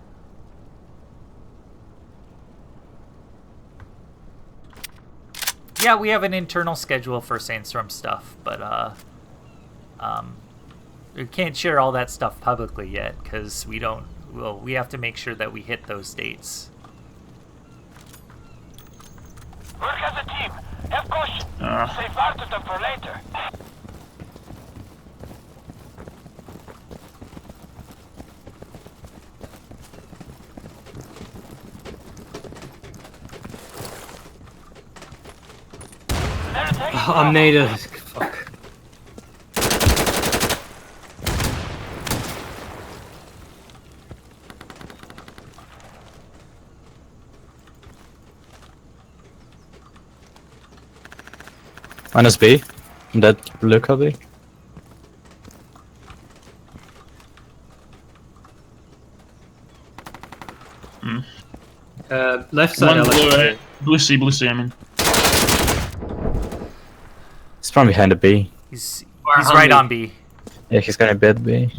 Yeah, we have an internal schedule for Sandstorm stuff, but we can't share all that stuff publicly yet because we don't. Well, we have to make sure that we hit those dates. Work as a team. Have caution. Save part of them for later. I'm native. Fuck. Minus B. That blue copy. Left side. One blue, right? Blue C, I mean. He's from behind the B. He's right on B. Yeah, he's gonna be at B.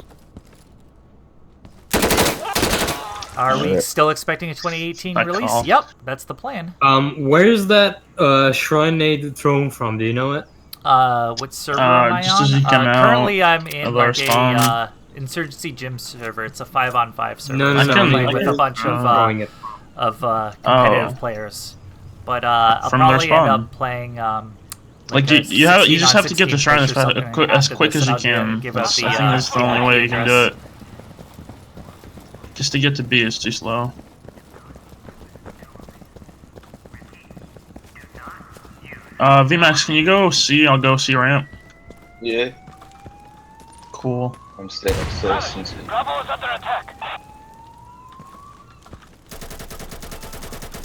Are we still expecting a 2018 Good release? call. Yep, that's the plan. Where's that shrine nade thrown from? Do you know it? What server am I just on? as you come out Currently, I'm in of our like spawn. a Insurgency Gym server. It's a 5-on-5 server. No, So I'm playing like, with a bunch throwing it. of competitive players. But I'll From their probably end spawn. up playing. Like a you just 16 on have to get the 16 shrine push as, or something as after quick this, as you and I'll can. give out I think the, that's the only way you can do address. it. Just to get to B is too slow. VMAX, can you go C? I'll go C ramp. Yeah, Cool. I'm staying upstairs since Bravo is under attack.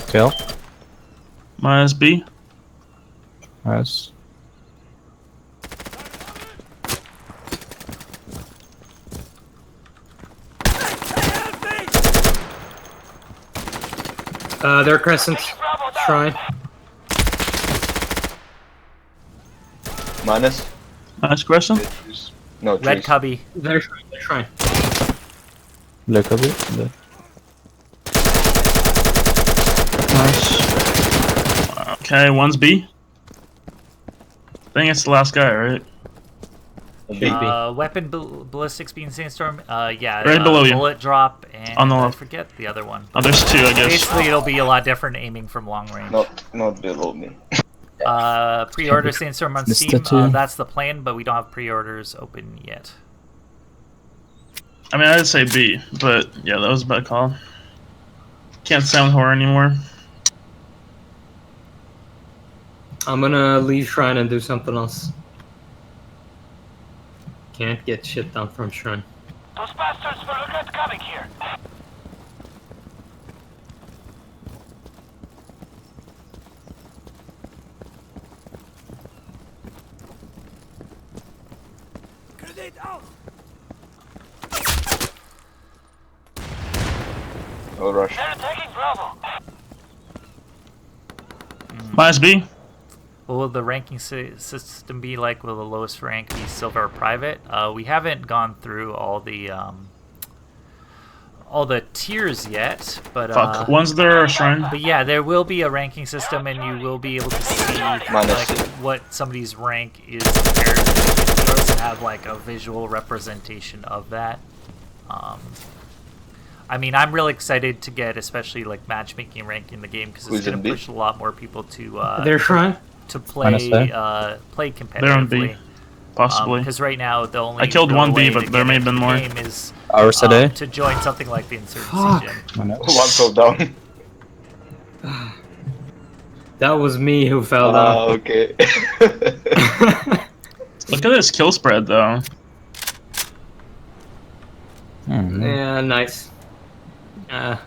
Kill. Minus B. Nice. They're crescent Bravo down. shrine. minus. Nice Crescent. No, Red trees. Cubby. They're shrine. They're shrine. Blue copy. Nice. Okay, one's B. I think it's the last guy, right? Should be. Weapon ballistics being Sandstorm. Yeah. Right below you. Bullet drop and On the I left. forget the other one. Oh, there's two, I guess. Basically, it'll be a lot different aiming from long range. Not below me. Pre-order Sandstorm on Missed Steam. it too. That's the plan, but we don't have pre-orders open yet. I mean, I'd say B, but yeah, that was a bad call. Can't sound horror anymore. I'm gonna leave shrine and do something else. Can't get shit done from shrine. Those bastards will regret coming here. Grenade out. No rush. They're attacking Bravo. Minus B. What will the ranking system be like? Will the lowest rank be silver or private? We haven't gone through all the tiers yet, but Fuck. One's their shrine. but yeah, there will be a ranking system, and you will be able to see Minus like two. what somebody's rank is compared to yours and have like a visual representation of that. I mean, I'm really excited to get, especially like matchmaking rank in the game because it's Who's in going to B? push a lot more people to Their shrine. play Minus there. play They're on B, competitively. possibly. Because right now the only I killed real one B, way but to there get may have into been the more. game is Hours today. to join something like the Insurgency Fuck. Gym. One fell down. That was me who fell down. Okay. Look at this kill spread, though. Yeah, nice. How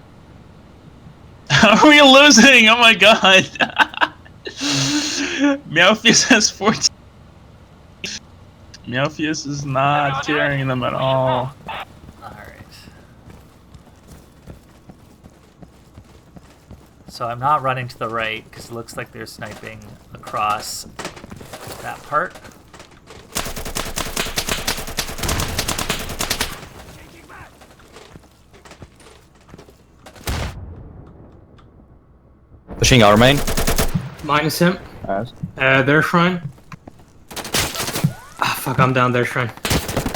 are we losing? Oh my god. Meowfuse has 14. Meowfuse is not carrying them at all. Alright. So I'm not running to the right because it looks like they're sniping across that part. Pushing our main. Minus him. Yes. Their shrine. Ah, fuck, I'm down their shrine.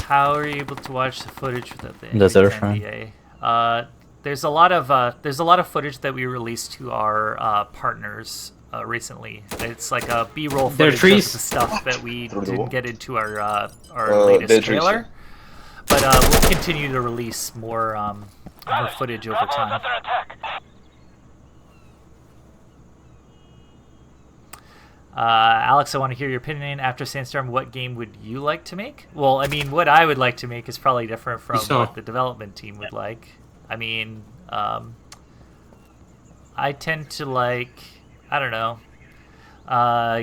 How are you able to watch the footage without the That's their NDA? There's a lot of footage that we released to our partners recently. It's like a B-roll Their footage trees. of the stuff that we Through the wall. didn't get into our their latest trees, trailer. But we'll continue to release more footage over Bravo's time. under attack. Alex, I want to hear your opinion after Sandstorm. What game would you like to make? Well, I mean, what I would like to make is probably different from what the development team would like. I mean, I tend to like, I don't know,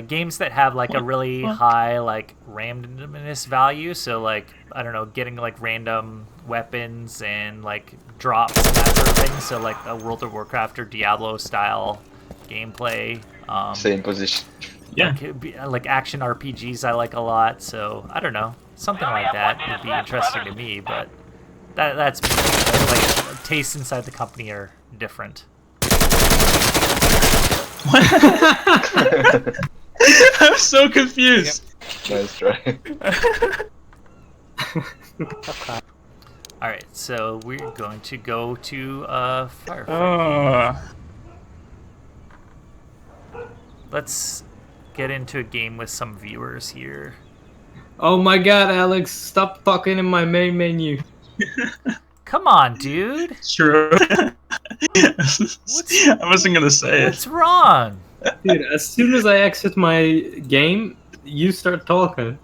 games that have like a really high like randomness value. So like, I don't know, getting like random weapons and like drops and that sort of thing. So like a World of Warcraft or Diablo style gameplay. Same position. Yeah. Like action RPGs I like a lot, so I don't know. Something like that would be interesting to me, but that's like tastes inside the company are different. I'm so confused. Nice try. Alright, so we're going to go to Firefight. Let's get into a game with some viewers here. Oh my god, Alex, stop fucking in my main menu. Come on, dude. True. I wasn't gonna say it. What's wrong? Dude, as soon as I exit my game, you start talking.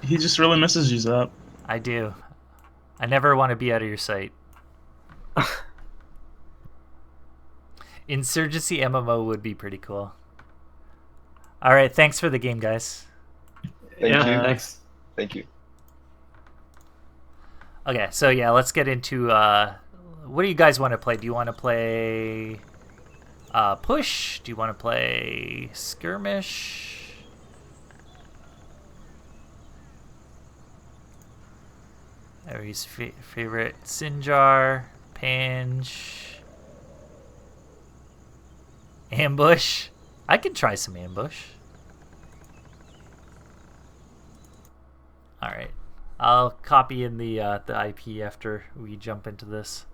He just really messes you up. I do. I never want to be out of your sight. Insurgency MMO would be pretty cool. Alright, thanks for the game, guys. Thank you. Thanks. Thank you. Okay, so yeah, let's get into what do you guys want to play? Do you want to play push? Do you want to play skirmish? Everybody's favorite Sinjar, Pange, ambush. I can try some ambush. All right. I'll copy in the IP after we jump into this.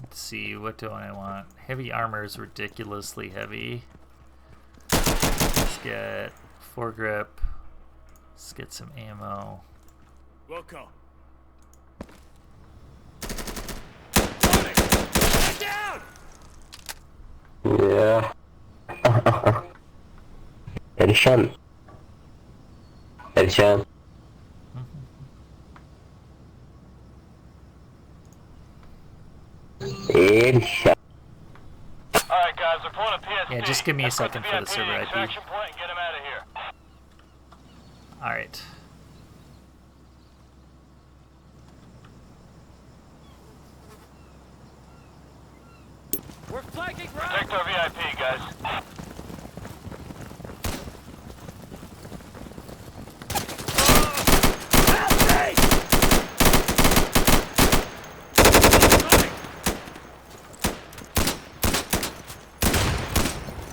Let's see, what do I want? Heavy armor is ridiculously heavy. Let's get foregrip. Let's get some ammo. Wilco. Yeah. Erişan. Erişan. Erişan. Alright guys, we're pulling a PSP. Yeah, just give me a Let's put second the for the VIP server IP. extraction point and get him out of here. Alright. We're flanking ground. Protect our VIP, guys.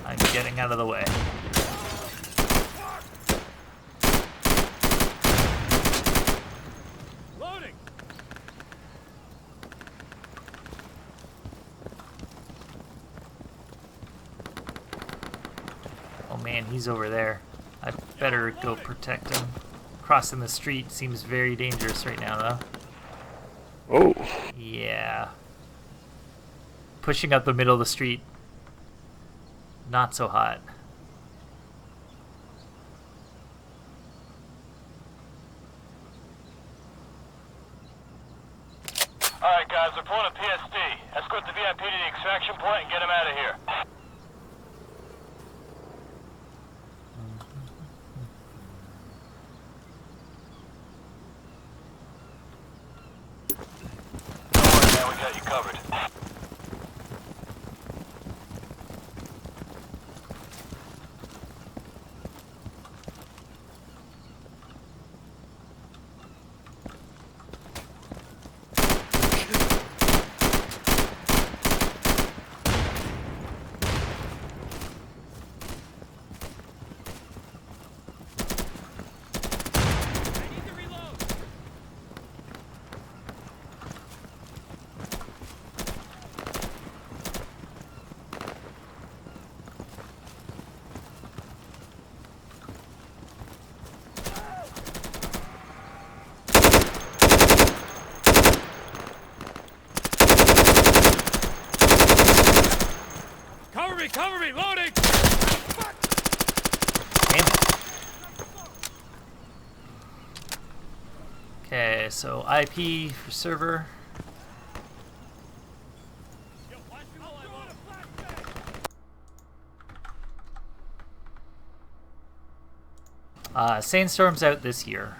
I'm getting out of the way. Loading. Oh man, he's over there. I better go protect him. Crossing the street seems very dangerous right now, though. Oh. Yeah. Pushing up the middle of the street. Not so hot. Alright guys, we're pulling a PSD. Escort the VIP to the extraction point and get him out of here. Don't worry man, we got you covered. Cover me! Loading! Damn it. Okay, so IP for server. Sandstorm's out this year.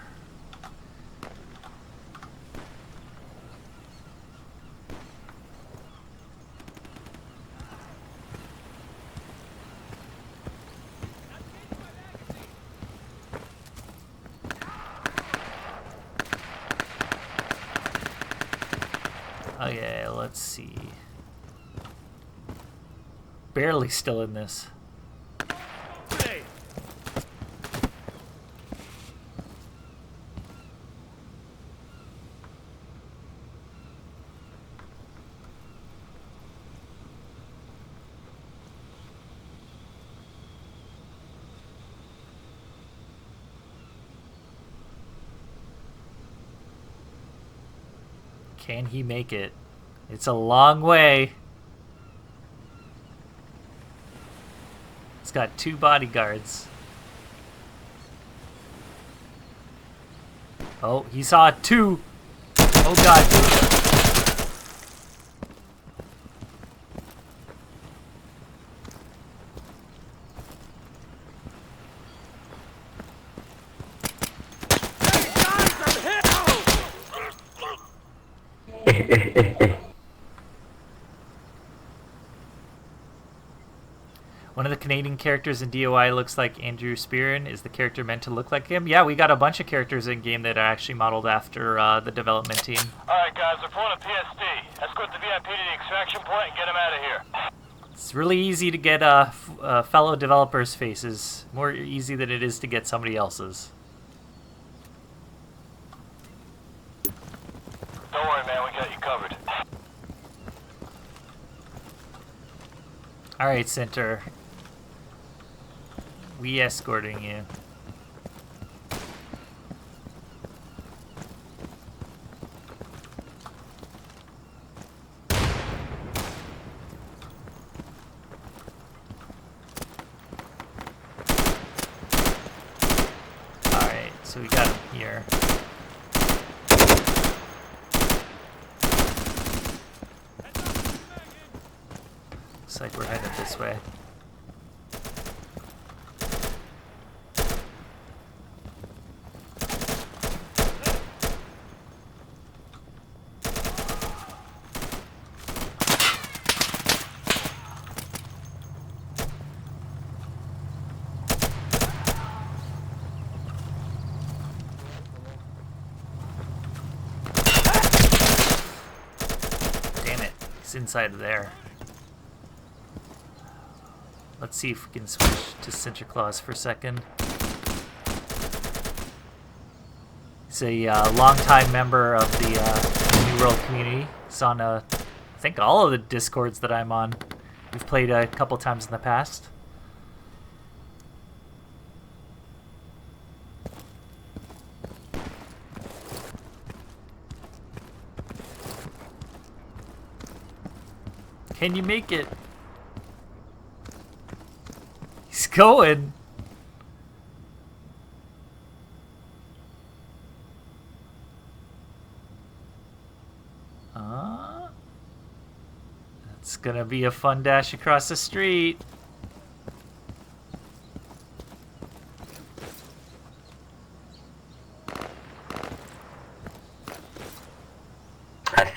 Okay, let's see. Barely still in this. Hey! Can he make it? It's a long way. He's got 2 bodyguards. Oh, he saw 2. Oh god. One of the Canadian characters in DOI looks like Andrew Spearin. Is the character meant to look like him? Yeah, we got a bunch of characters in game that are actually modeled after the development team. Alright guys, we're pulling a PSD. Escort the VIP to the extraction point and get him out of here. It's really easy to get fellow developers' faces. More easy than it is to get somebody else's. Don't worry man, we got you covered. Alright, Center. We escorting you. Alright, so we got him here. Looks like we're headed this way. Damn it, he's inside of there. Let's see if we can switch to Center Claus for a second. He's a longtime member of the New World community. He's on, I think, all of the Discords that I'm on. We've played a couple times in the past. Can you make it? He's going. It's gonna be a fun dash across the street.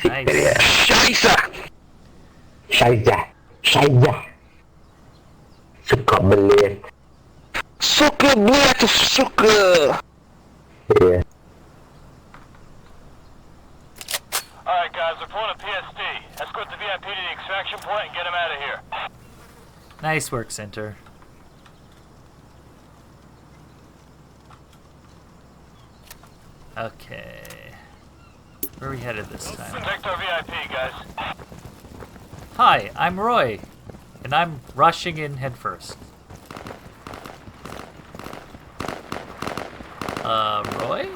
Nice. Scheiße. Suka belit. Suka. Yeah. Alright, guys, we're pulling a PSD. Escort the VIP to the extraction point and get him out of here. Nice work, Center. Okay. Where are we headed this time? Protect our VIP, guys. Hi, I'm Roy, and I'm rushing in headfirst. Roy?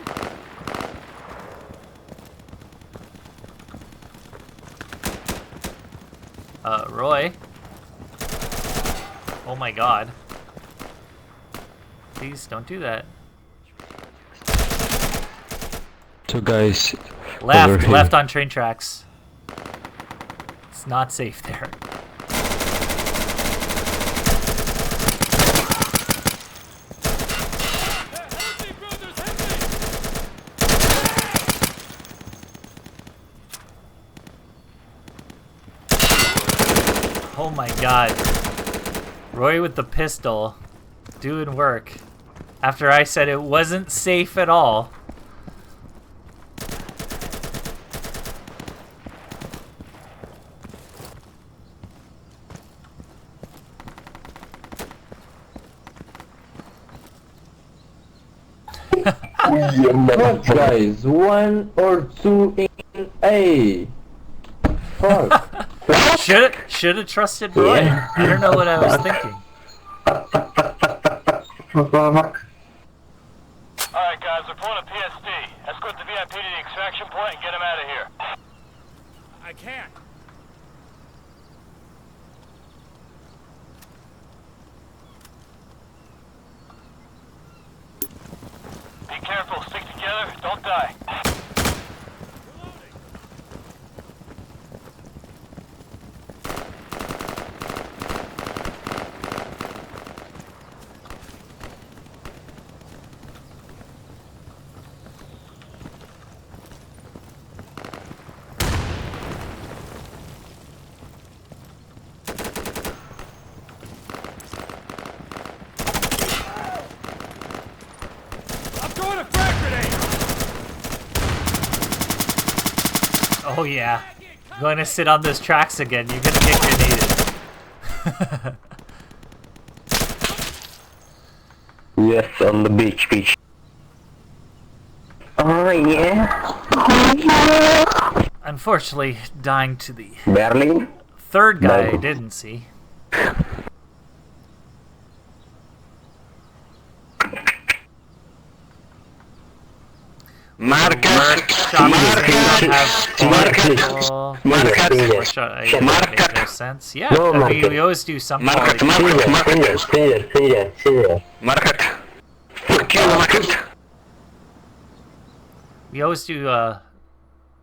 Roy? Oh my god. Please don't do that. Two guys. Left on train tracks. It's not safe there. Oh my god. Roy with the pistol. Doing work. After I said it wasn't safe at all. What guys? 1 or 2 in A. Fuck. Should have trusted Roy. Yeah. I don't know what I was thinking. Alright, guys, we're pulling a PSD. Escort the VIP to the extraction point and get him out of here. I can't. Be careful, stick together, don't die. I'm throwing a frag grenade. Oh yeah. Going to sit on those tracks again. You're gonna get grenaded. Yes, on the beach. Oh yeah. Unfortunately, dying to the Berlin. third guy I No. didn't see. Make no sense. Yeah, No, we always do some quality. Finger. We always do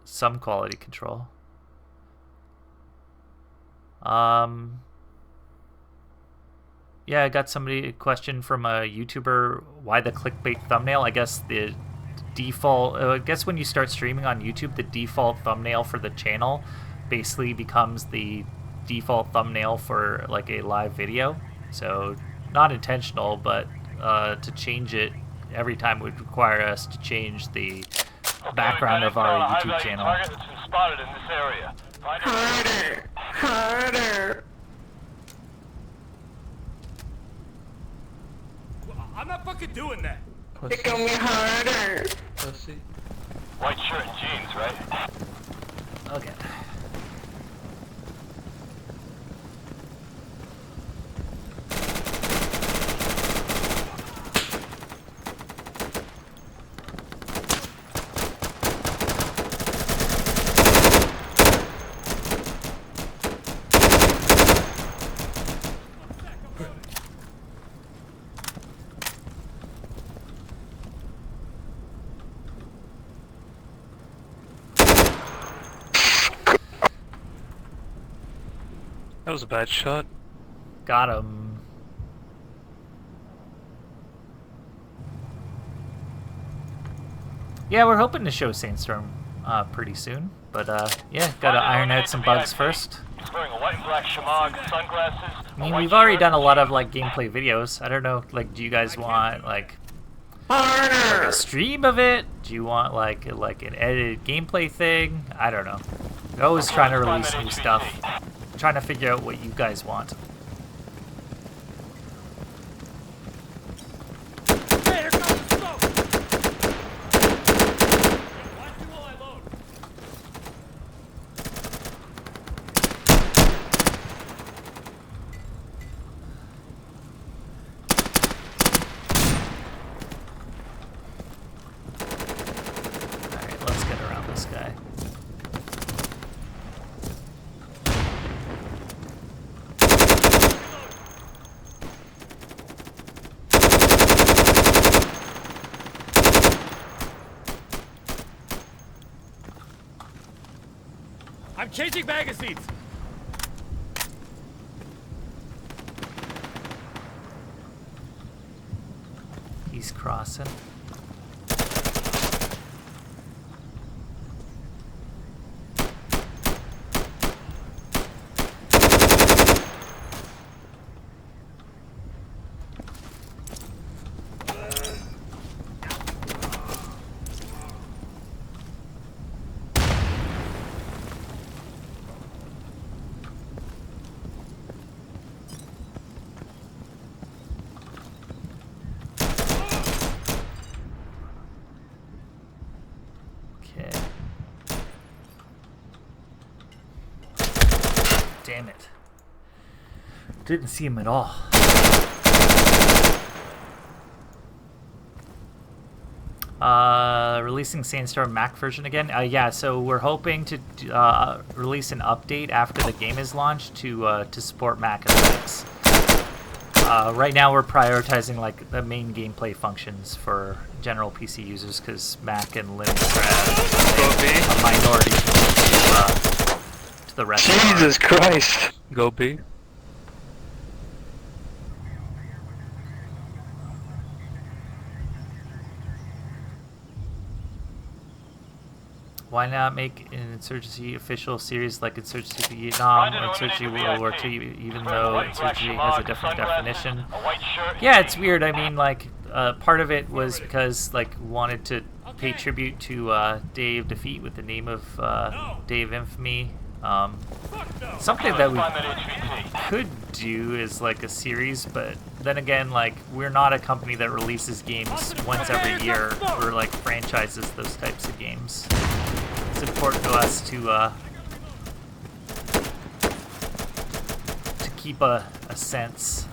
some quality control. Yeah, I got a question from a YouTuber. Why the clickbait thumbnail? I guess the default. I guess when you start streaming on YouTube, the default thumbnail for the channel basically becomes the default thumbnail for like a live video. So not intentional, but to change it every time would require us to change the background of our YouTube channel. Target that's been spotted in this area. Harder. I'm not fucking doing that. Pick on me harder. White shirt and jeans, right? Okay. That was a bad shot. Got him. Yeah, we're hoping to show Sandstorm pretty soon, but yeah, gotta iron out some bugs first. He's wearing a white and black shamag, sunglasses. I mean, we've already done a lot of like gameplay videos. I don't know, like, do you guys want like a stream of it? Do you want like an edited gameplay thing? I don't know. We're always trying to release new stuff. Trying to figure out what you guys want. Hey, here comes the smoke! Watch me while I load. Alright, let's get around this guy. I'm changing magazines! He's crossing. Damn it. Didn't see him at all. Releasing Sandstorm Mac version again? Yeah, so we're hoping to release an update after the game is launched to support Mac and Linux. Right now we're prioritizing like the main gameplay functions for general PC users because Mac and Linux are a minority to the rest. Jesus Christ! Go B. Why not make an Insurgency official series like Insurgency Vietnam or Insurgency World War II, even though Insurgency has a different definition? Yeah, it's weird. I mean, like, part of it was because, like, wanted to pay tribute to Day of Defeat with the name of Day of Infamy. Something that we could do is, like, a series, but then again, like, we're not a company that releases games once every year or, like, franchises those types of games. It's important to us to keep a sense.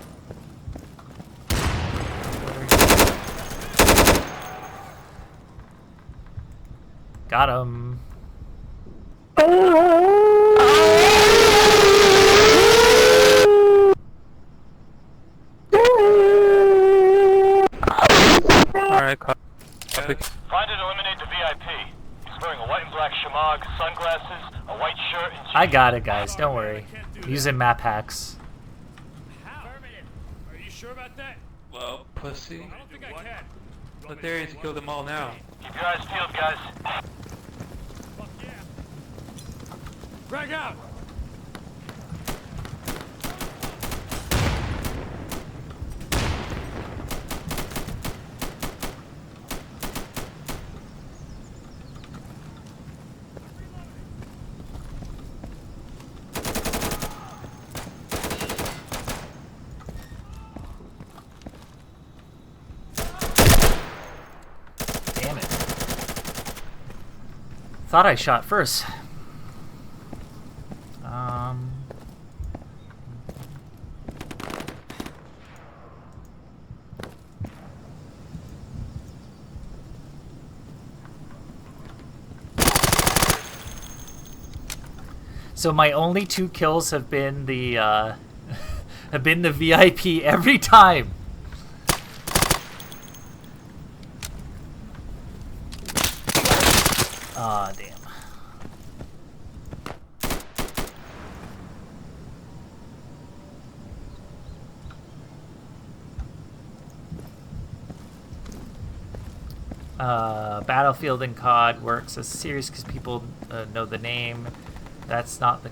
Got him. Alright, copy. Find and eliminate the VIP. He's wearing a white and black shamag, sunglasses, a white shirt, and I got it, guys. Don't worry. Using map hacks. Are you sure about that? Well, pussy. I don't think I can. Let there to kill them all now. keep your eyes peeled, guys. Fuck yeah. Frag out! Damn it. Thought I shot first. So my only 2 kills have been the VIP every time. Ah, damn. Battlefield and COD works as a series because people know the name. That's not the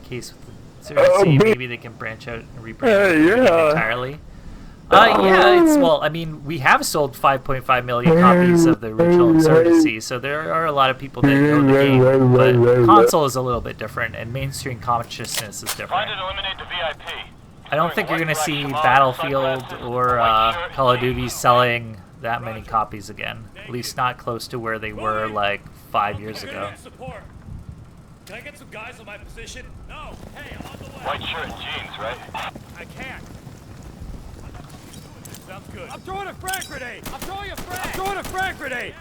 case with Insurgency. Maybe they can branch out and rebrand the game entirely. Yeah, it's, well, I mean, we have sold 5.5 million copies of the original Insurgency, so there are a lot of people that know the game, but console is a little bit different, and mainstream consciousness is different. Find and eliminate the VIP. I don't think you're going to see Battlefield or Call of Duty selling that many copies again, at least not close to where they were like 5 years ago. Can I get some guys on my position? No. Hey, I'm on the way. White shirt and jeans, right? I can't. Sounds good. I'm throwing a frag grenade. I'm throwing a frag grenade.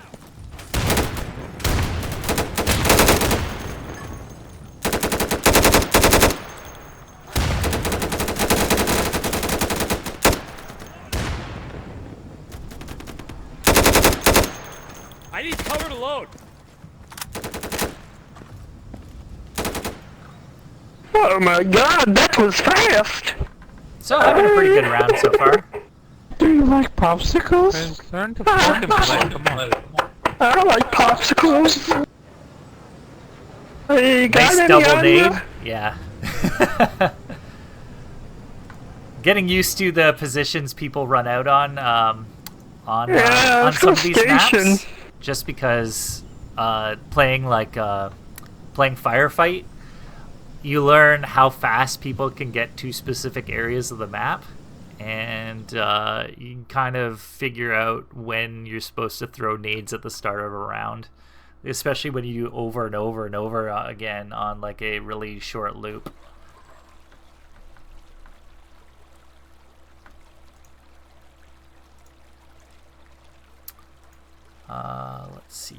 I need cover to load. Oh my god, that was fast! So having a pretty good round so far. Do you like popsicles? Learn to fucking play, come on. I like popsicles. Hey, got Nice any double on nade. ya? Yeah. Getting used to the positions people run out on some of these maps, just because playing Firefight, you learn how fast people can get to specific areas of the map, and you can kind of figure out when you're supposed to throw nades at the start of a round, especially when you do over and over and over again on like a really short loop. Let's see.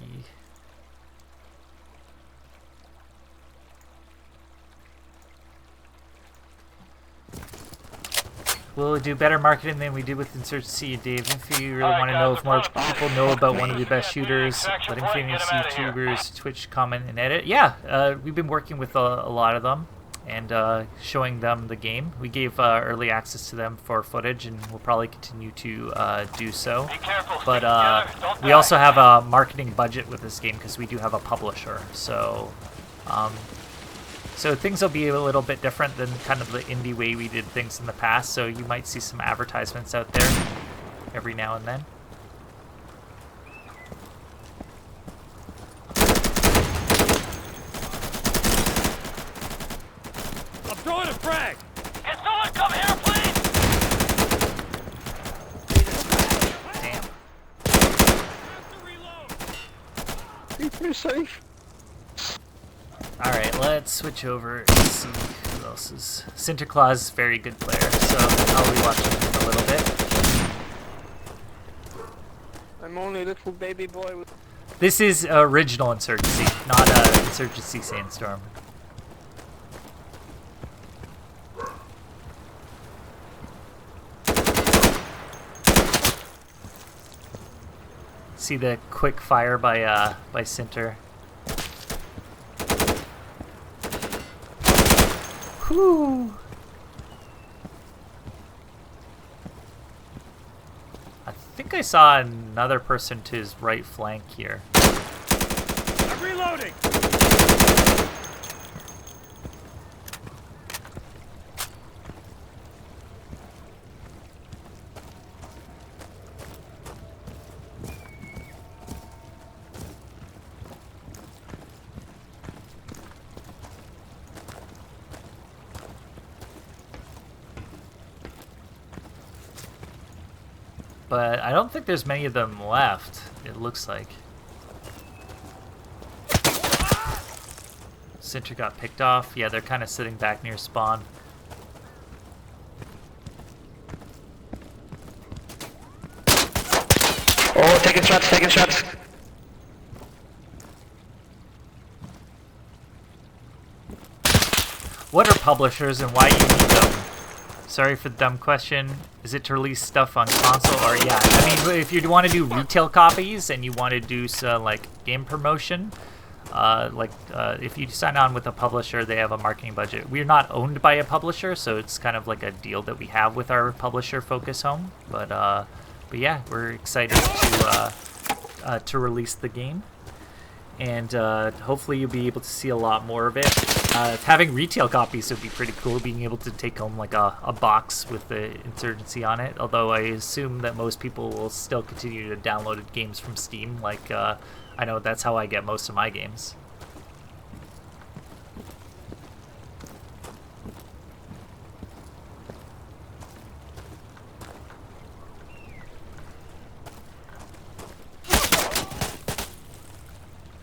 We'll do better marketing than we did with Insurgency, Dave. If you really want to know if more people know about one of the best shooters, letting famous YouTubers Twitch comment and edit. Yeah, we've been working with a lot of them and showing them the game. We gave early access to them for footage, and we'll probably continue to do so. But we also have a marketing budget with this game because we do have a publisher. So things will be a little bit different than kind of the indie way we did things in the past. So you might see some advertisements out there every now and then. I'm throwing a frag. Can someone come here, please? Damn. Keep me safe. Alright, let's switch over and see who else is. Sinterklaas is a very good player, so I'll be watching him a little bit. I'm only a little baby boy with... This is original Insurgency, not Insurgency Sandstorm. See the quick fire by Sinter. Whew. I think I saw another person to his right flank here. I'm reloading. But I don't think there's many of them left, it looks like. Sinter got picked off. Yeah, they're kind of sitting back near spawn. Oh, taking shots, taking shots. What are publishers and why you need them? Sorry for the dumb question. Is it to release stuff on console or yeah? I mean, if you want to do retail copies and you want to do some like game promotion, if you sign on with a publisher, they have a marketing budget. We're not owned by a publisher, so it's kind of like a deal that we have with our publisher Focus Home. But yeah, we're excited to to release the game. And hopefully you'll be able to see a lot more of it. Having retail copies would be pretty cool, being able to take home like a box with the Insurgency on it, although I assume that most people will still continue to download games from Steam. Like, I know that's how I get most of my games.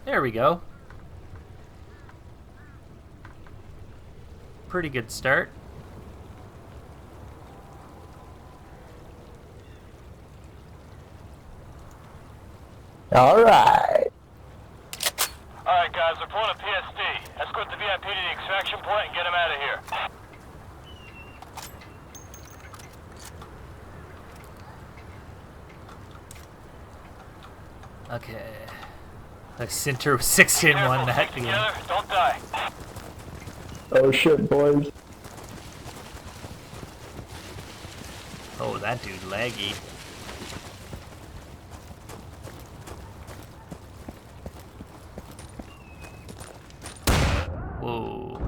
There we go. Pretty good start. All right. Alright guys, we're pulling a PSD. Escort the VIP to the extraction point and get him out of here. Okay. The Center was 6 in one that game. Together, don't die. Oh shit, boys. Oh, that dude laggy. Whoa.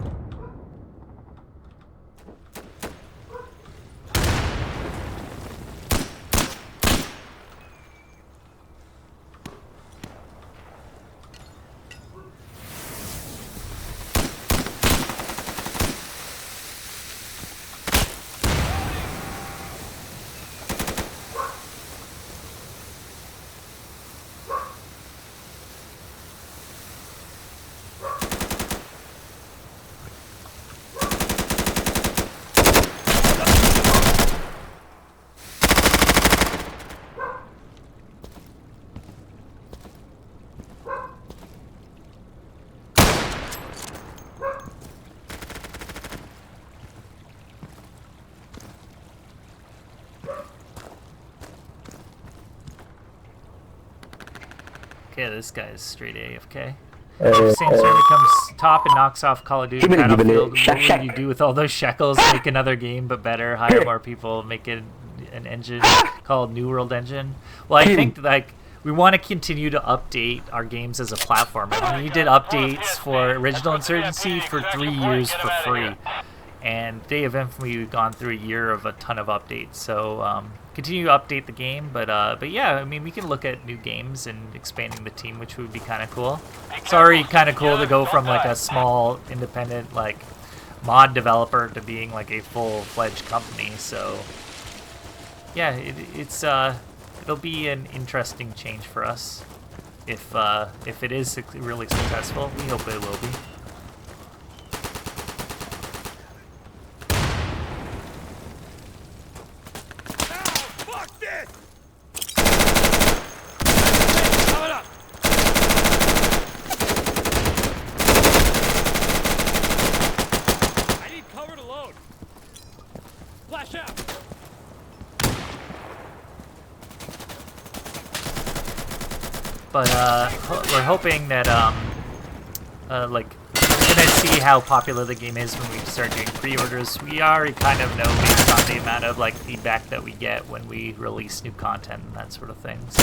Okay, this guy's straight AFK. If Sandstorm becomes top and knocks off Call of Duty Battlefield, what will you do with all those shekels? Make another game, but better. Hire more people. Make it an engine called New World Engine. Well, I think like we want to continue to update our games as a platform. I mean, we did updates for Original Insurgency for 3 years for free, and Day of Infamy we've gone through a year of a ton of updates. So continue to update the game, but yeah, I mean we can look at new games and expanding the team, which would be kind of cool. It's already kind of cool to go from like a small independent like mod developer to being like a full-fledged company. So yeah, it'll be an interesting change for us if it is really successful. We hope it will be. But we're hoping that like we're gonna see how popular the game is when we start doing pre-orders. We already kind of know based on the amount of like feedback that we get when we release new content and that sort of thing. So.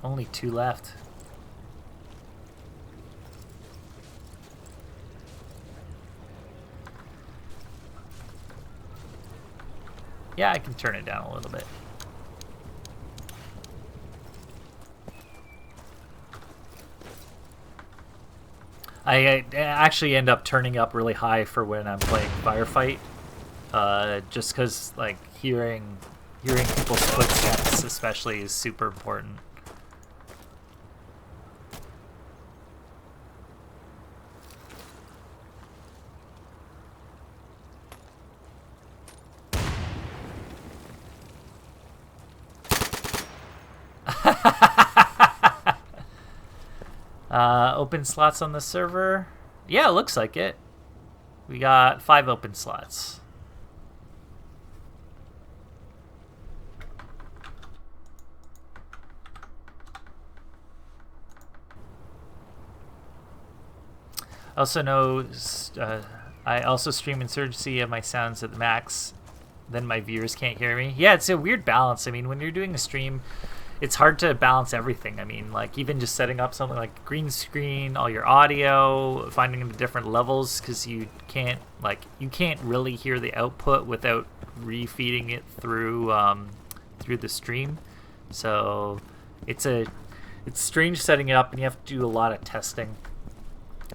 Only 2 left. Yeah, I can turn it down a little bit. I actually end up turning up really high for when I'm playing Firefight, just because like hearing people's footsteps especially is super important. Open slots on the server. Yeah, it looks like it. We got 5 open slots. Also know I also stream Insurgency of my sounds at the max. Then my viewers can't hear me. Yeah, it's a weird balance. I mean, when you're doing a stream, it's hard to balance everything. I mean, like even just setting up something like green screen, all your audio, finding the different levels, because you can't really hear the output without refeeding it through through the stream. So it's strange setting it up, and you have to do a lot of testing.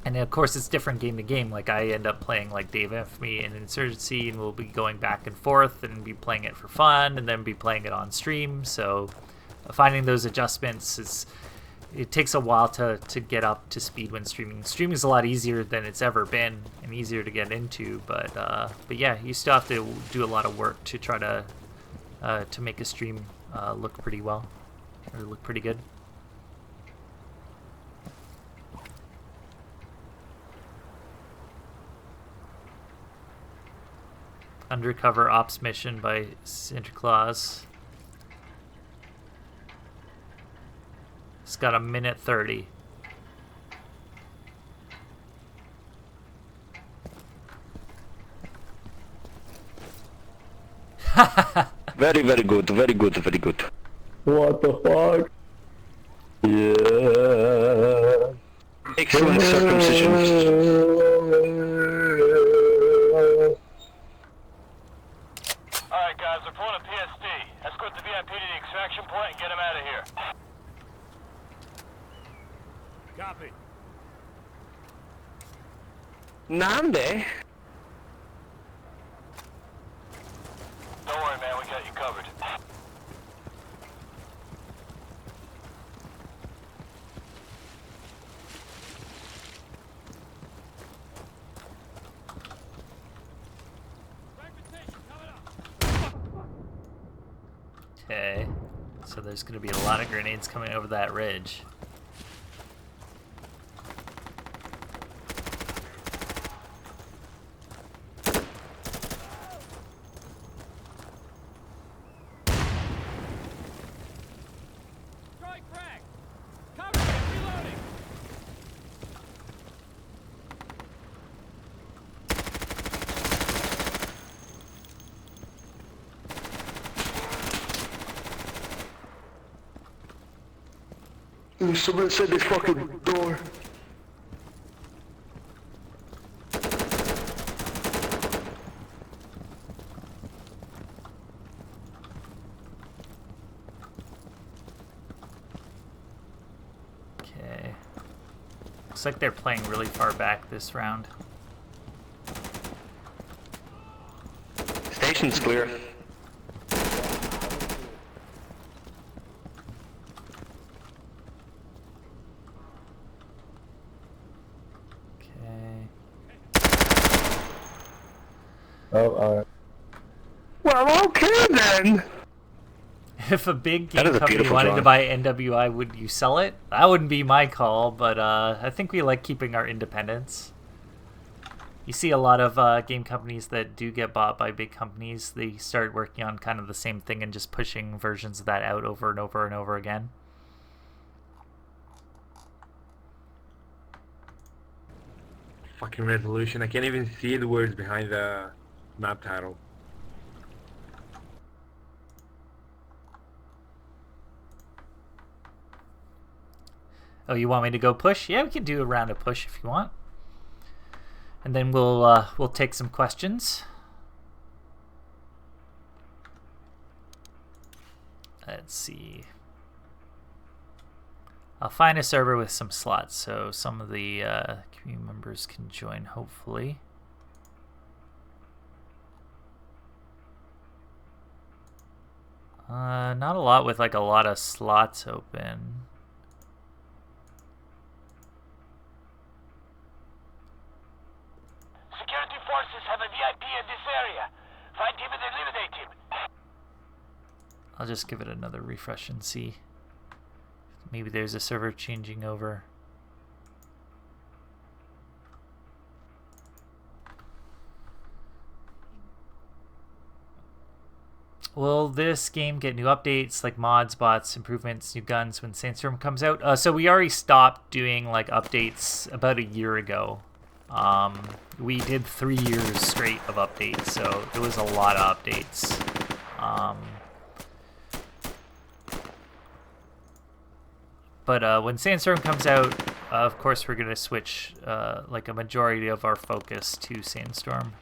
And of course, it's different game to game. Like I end up playing like Dave Infamy and Insurgency, and we'll be going back and forth and be playing it for fun, and then be playing it on stream. So finding those adjustments it takes a while to get up to speed when streaming. Streaming is a lot easier than it's ever been, and easier to get into. But yeah, you still have to do a lot of work to try to make a stream look pretty well, or look pretty good. Undercover Ops Mission by Santa Claus. It's got 1:30. Very, very good, very good, very good. What the fuck? Yeah. Excellent circumcision. Alright guys, we're pulling a PSD. Escort the VIP to the extraction point and get him out of here. Copy. Nande? Don't worry man, we got you covered. Okay, so there's going to be a lot of grenades coming over that ridge. Strike frag. Cover me, I'm reloading. Someone said this fucking door. Okay. Looks like they're playing really far back this round. Station's clear. Oh, alright. Well, okay then. If a big That game is a company beautiful wanted to drawing. buy NWI, would you sell it? That wouldn't be my call, but I think we like keeping our independence. You see a lot of game companies that do get bought by big companies, they start working on kind of the same thing and just pushing versions of that out over and over and over again. Fucking resolution. I can't even see the words behind the map title. Oh, you want me to go push? Yeah, we can do a round of push if you want. And then we'll take some questions. Let's see. I'll find a server with some slots so some of the community members can join, hopefully. Not a lot with like a lot of slots open. Security forces have a VIP in this area. Find him and eliminate him. I'll just give it another refresh and see. Maybe there's a server changing over. Will this game get new updates like mods, bots, improvements, new guns when Sandstorm comes out? So we already stopped doing like updates about a year ago. We did 3 years straight of updates, so it was a lot of updates. But when Sandstorm comes out, of course we're going to switch like a majority of our focus to Sandstorm.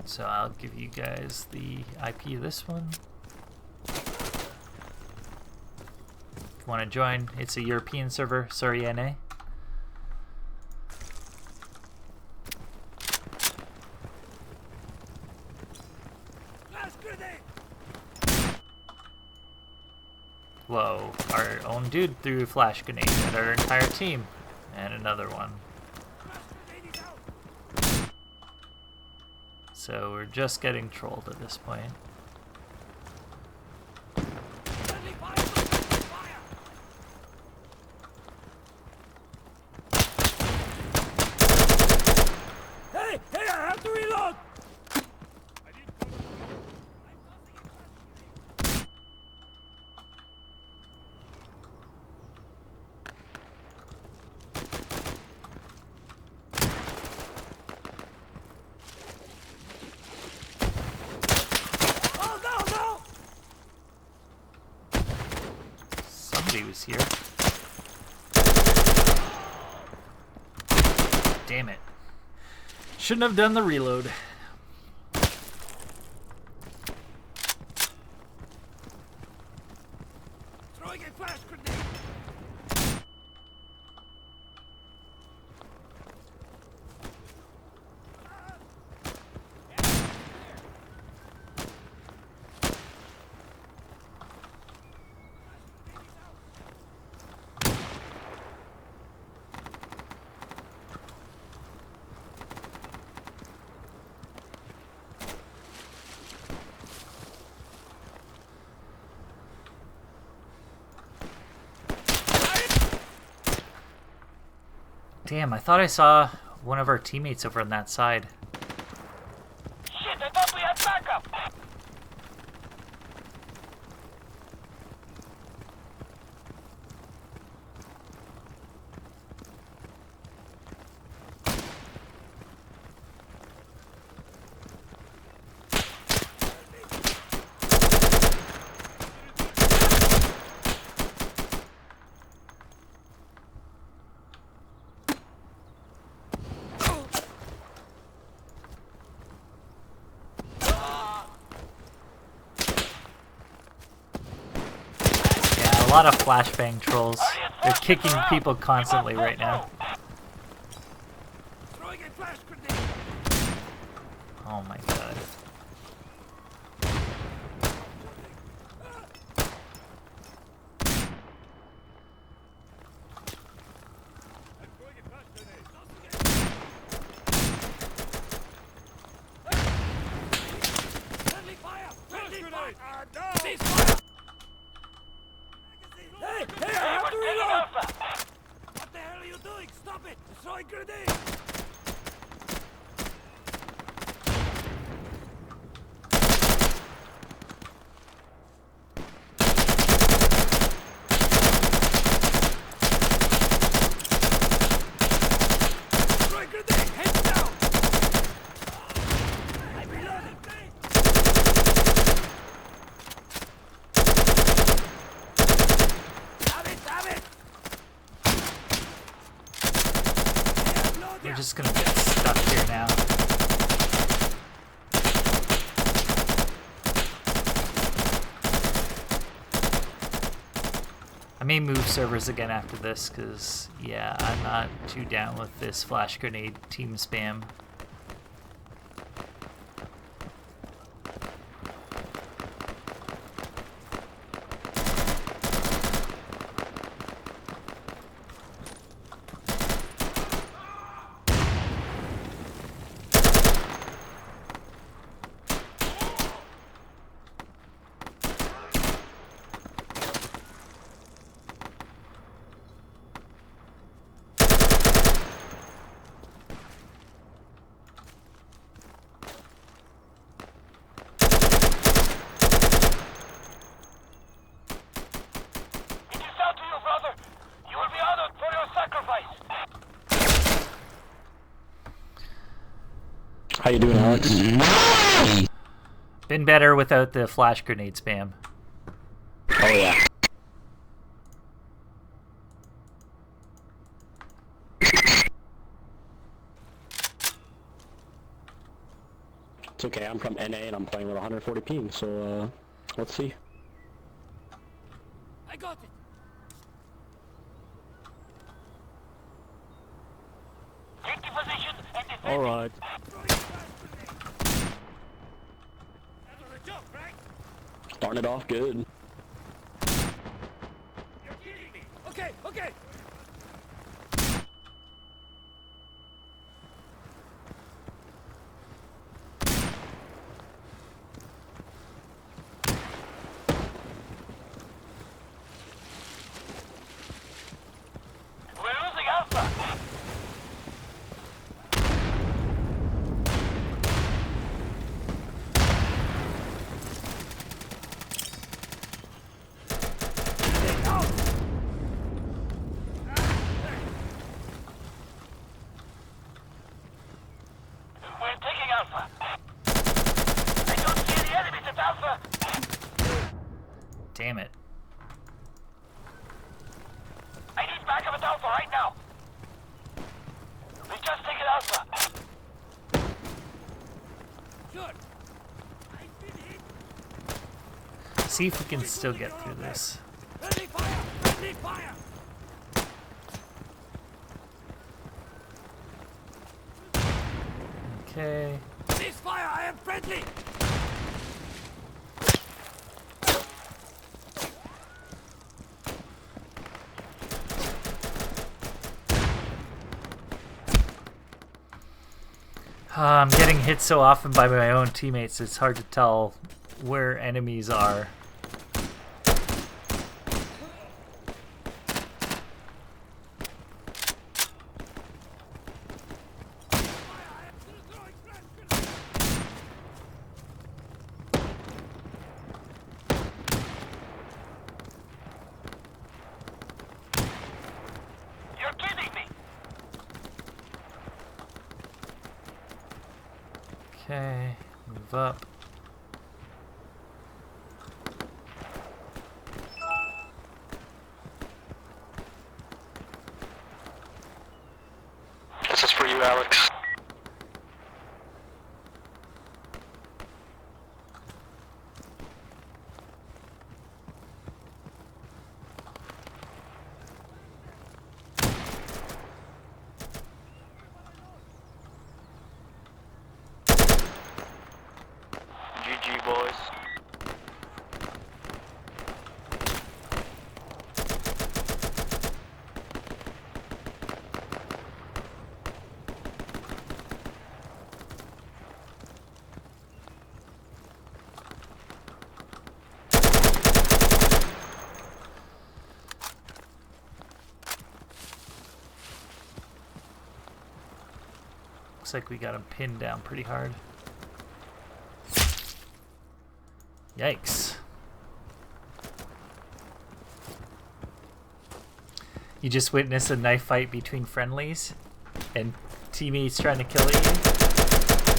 So I'll give you guys the IP of this one. If you want to join, it's a European server, sorry NA. Whoa, our own dude threw a flash grenade at our entire team. And another one. So we're just getting trolled at this point. Hey, I have to reload. Somebody was here. Damn it. Shouldn't have done the reload. Throwing a flash grenade. Damn, I thought I saw one of our teammates over on that side. Shit, I thought we had backup! Yeah, a lot of flashbang trolls. They're kicking people constantly right now. Throwing a flash grenade. Oh my god. Friendly fire! Friendly fire! Cease fire! Hey, I have to reload! What the hell are you doing? Stop it! Throwing grenade! Throwing grenade! Heads down! I'm reloading! Have it! We're just gonna get stuck here now. I may move servers again after this, because, yeah, I'm not too down with this flash grenade team spam. How you doing, Alex? Been better without the flash grenade spam. Oh yeah. It's okay, I'm from NA and I'm playing with 140 ping, so let's see. I got it. Take the position and defend. All right. That was a joke, right? Starting it off good. You're kidding me. Okay, okay. We're losing Alpha. We're taking Alpha. I don't see any enemies at Alpha. Damn it. I need backup at Alpha right now. We just taken Alpha. Sure. I've been hit. See if we can still get through this. Friendly fire! Friendly fire! Okay. Cease fire! I am friendly! I'm getting hit so often by my own teammates, it's hard to tell where enemies are. You're kidding me. Okay, move up. This is for you, Alex. GG, boys. Looks like we got him pinned down pretty hard. Yikes. You just witness a knife fight between friendlies and teammates trying to kill you?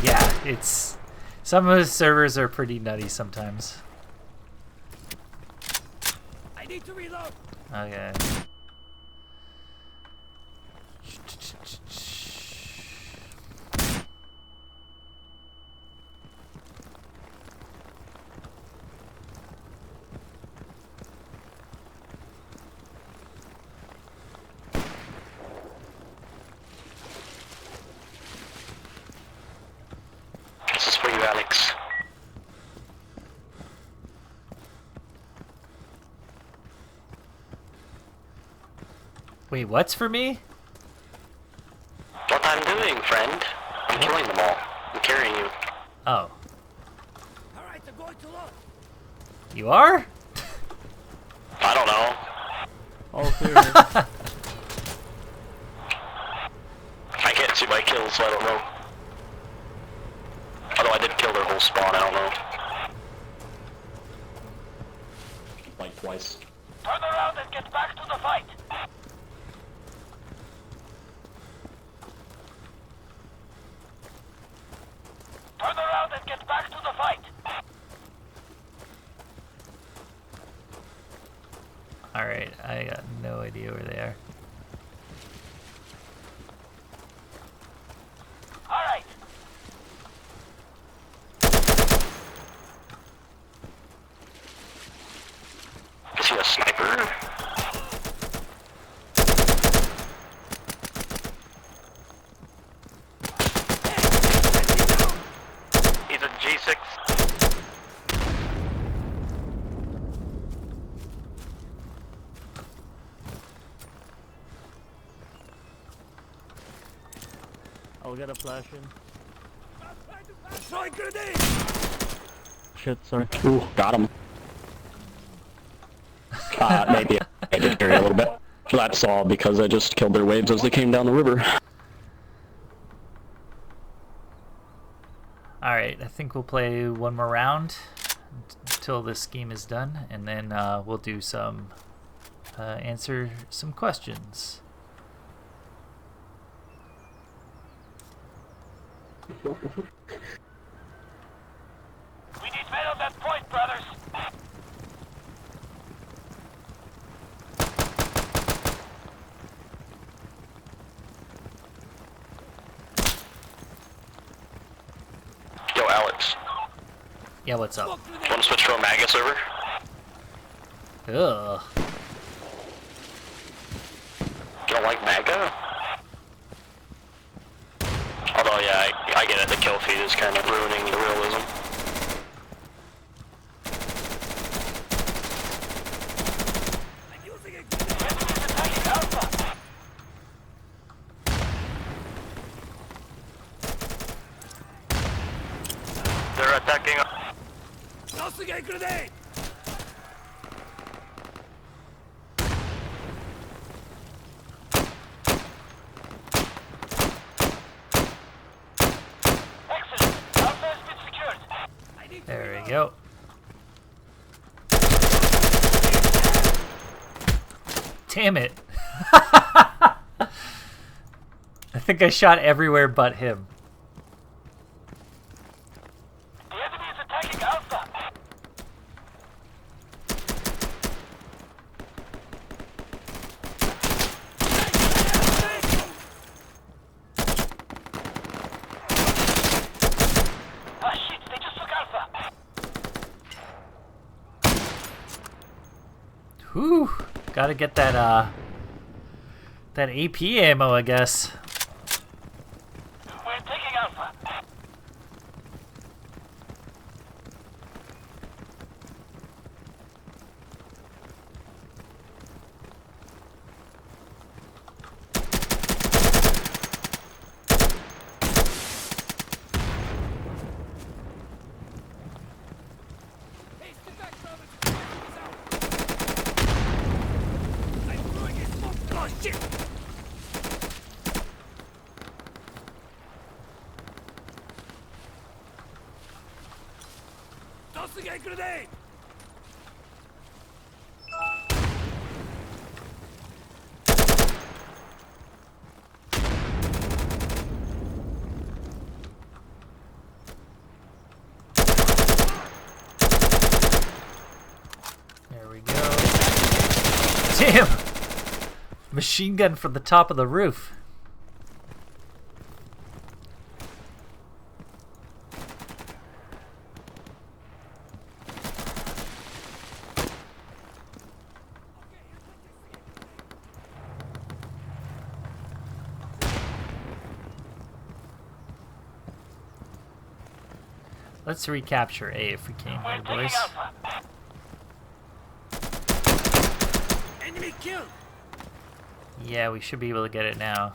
Yeah, it's... Some of the servers are pretty nutty sometimes. I need to reload! Okay. This is for you, Alex. Wait, what's for me? What I'm doing, friend? I'm killing them all. I'm carrying you. Oh. Alright, I'm going to load! You are? I don't know. All clear. I can't see my kills, so I don't know. Although I did kill their whole spawn, I don't know. Like twice. Turn around and get back to the fight. I got no idea where they are. All right. Is he a sniper? He's a G6. I'll get a flash in. Destroy grenade! Shit, sorry. Ooh, got him. Maybe I did carry a little bit. That's all because I just killed their waves as they came down the river. Alright, I think we'll play one more round until this game is done, and then we'll do some answer some questions. We need men on that point, brothers. Yo, Alex. Yeah, what's up? Want to switch to a MAGA server? Ugh. You don't like MAGA? Although, yeah, I get it. The kill feed is kind of ruining the realism. They're attacking. Tossing a grenade! Excellent. Alpha has been secured. There we go. Damn it. I think I shot everywhere but him. The enemy is attacking Alpha. Ah, shit, they just took Alpha. Whew. Gotta get that that AP ammo, I guess. We're taking Alpha. Hey, step back, brothers! I'm throwing a smoke! Oh, shit! Tossing a grenade! There we go. Damn! Machine gun from the top of the roof. Let's recapture A if we can, We're here, taking boys. Alpha. Enemy killed! Yeah, we should be able to get it now.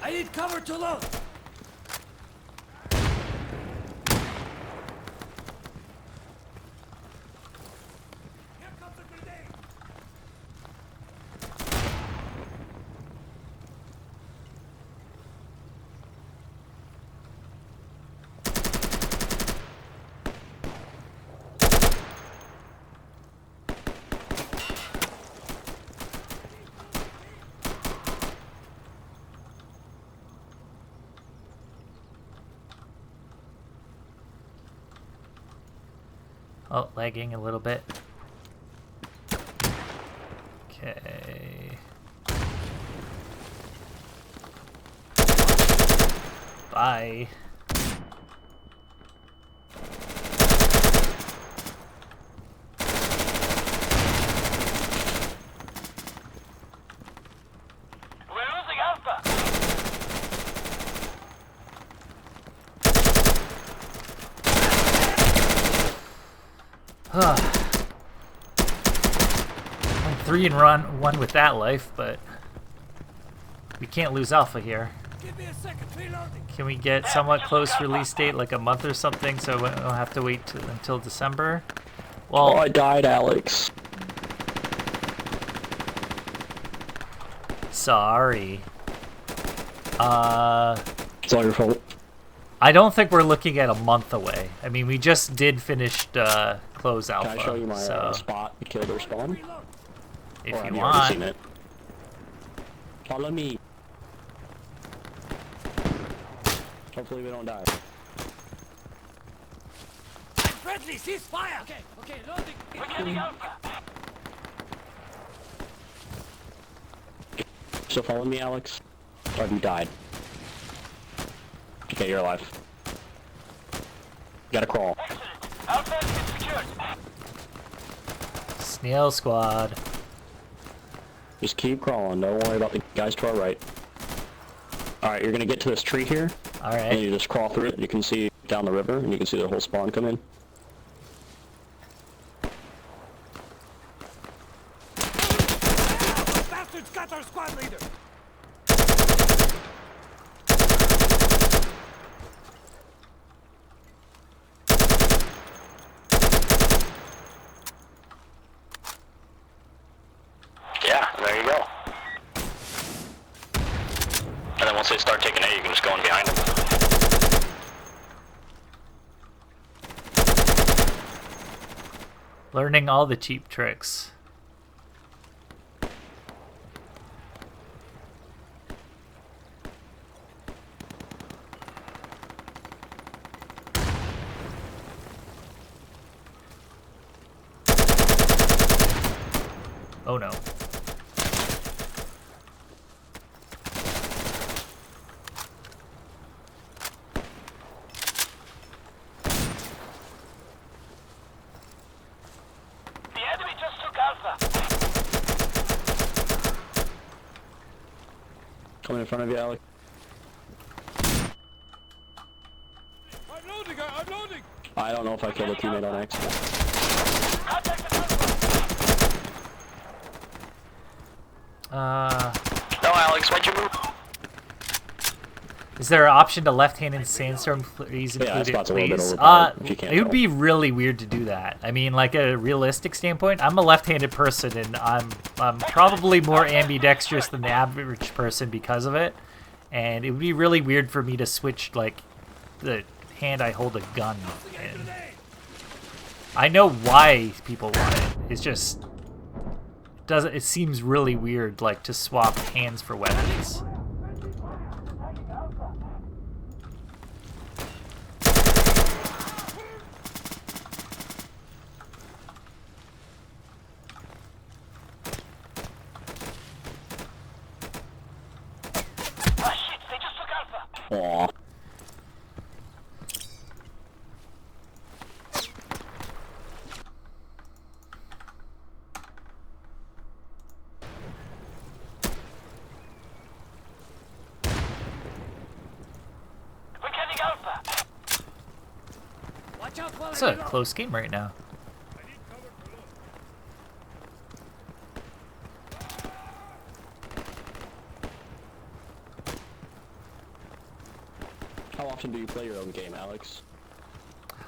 I need cover to load! Here comes a grenade! Oh, lagging a little bit. Okay. Bye. We're losing Alpha. I'm 3 and 1 with that life, but we can't lose Alpha here. Give me a second, reloading. Can we get somewhat close release date, like a month or something, so we don't have to wait until December? Well, Oh, I died, Alex. sorry. It's all your fault. I don't think we're looking at a month away. I mean, we just did finish close Alpha. Can I show you my so spot to kill their spawn? if Or have you already seen want. it? Follow me. Hopefully we don't die. Friendly, ceasefire. Okay, okay, loading. We're getting Alpha. So follow me, Alex. Or have you died? Okay, you're alive. You gotta crawl. Excellent. Alpha has been secured. Snail Squad. Just keep crawling. Don't worry about the guys to our right. Alright, you're gonna get to this tree here. And Alright. you just crawl through it. You can see down the river, and you can see the whole spawn come in. Bastards got our squad leader. Yeah, there you go. And then once they start taking A, you can just go in behind them. Learning all the cheap tricks. Oh no. The enemy just took Alpha. Coming in front of you, Alex. I'm loading, I'm loading. I don't know if I killed a teammate on accident. Contact the Alpha. No, Alex, why'd you move? Is there an option to left-handed Sandstorm please Yeah, include it, spot's a little bit please? overpowered, if you can't It would tell. be really weird to do that. I mean, like a realistic standpoint, I'm a left-handed person, and I'm probably more ambidextrous than the average person because of it. And it would be really weird for me to switch, like, the hand I hold a gun in. I know why people want it. It's just it seems really weird, like, to swap hands for weapons. Ah, shit, they just took Alpha. Aw. We're getting Alpha. Watch out while It's I a reload. close game right now. How often do you play your own game, Alex?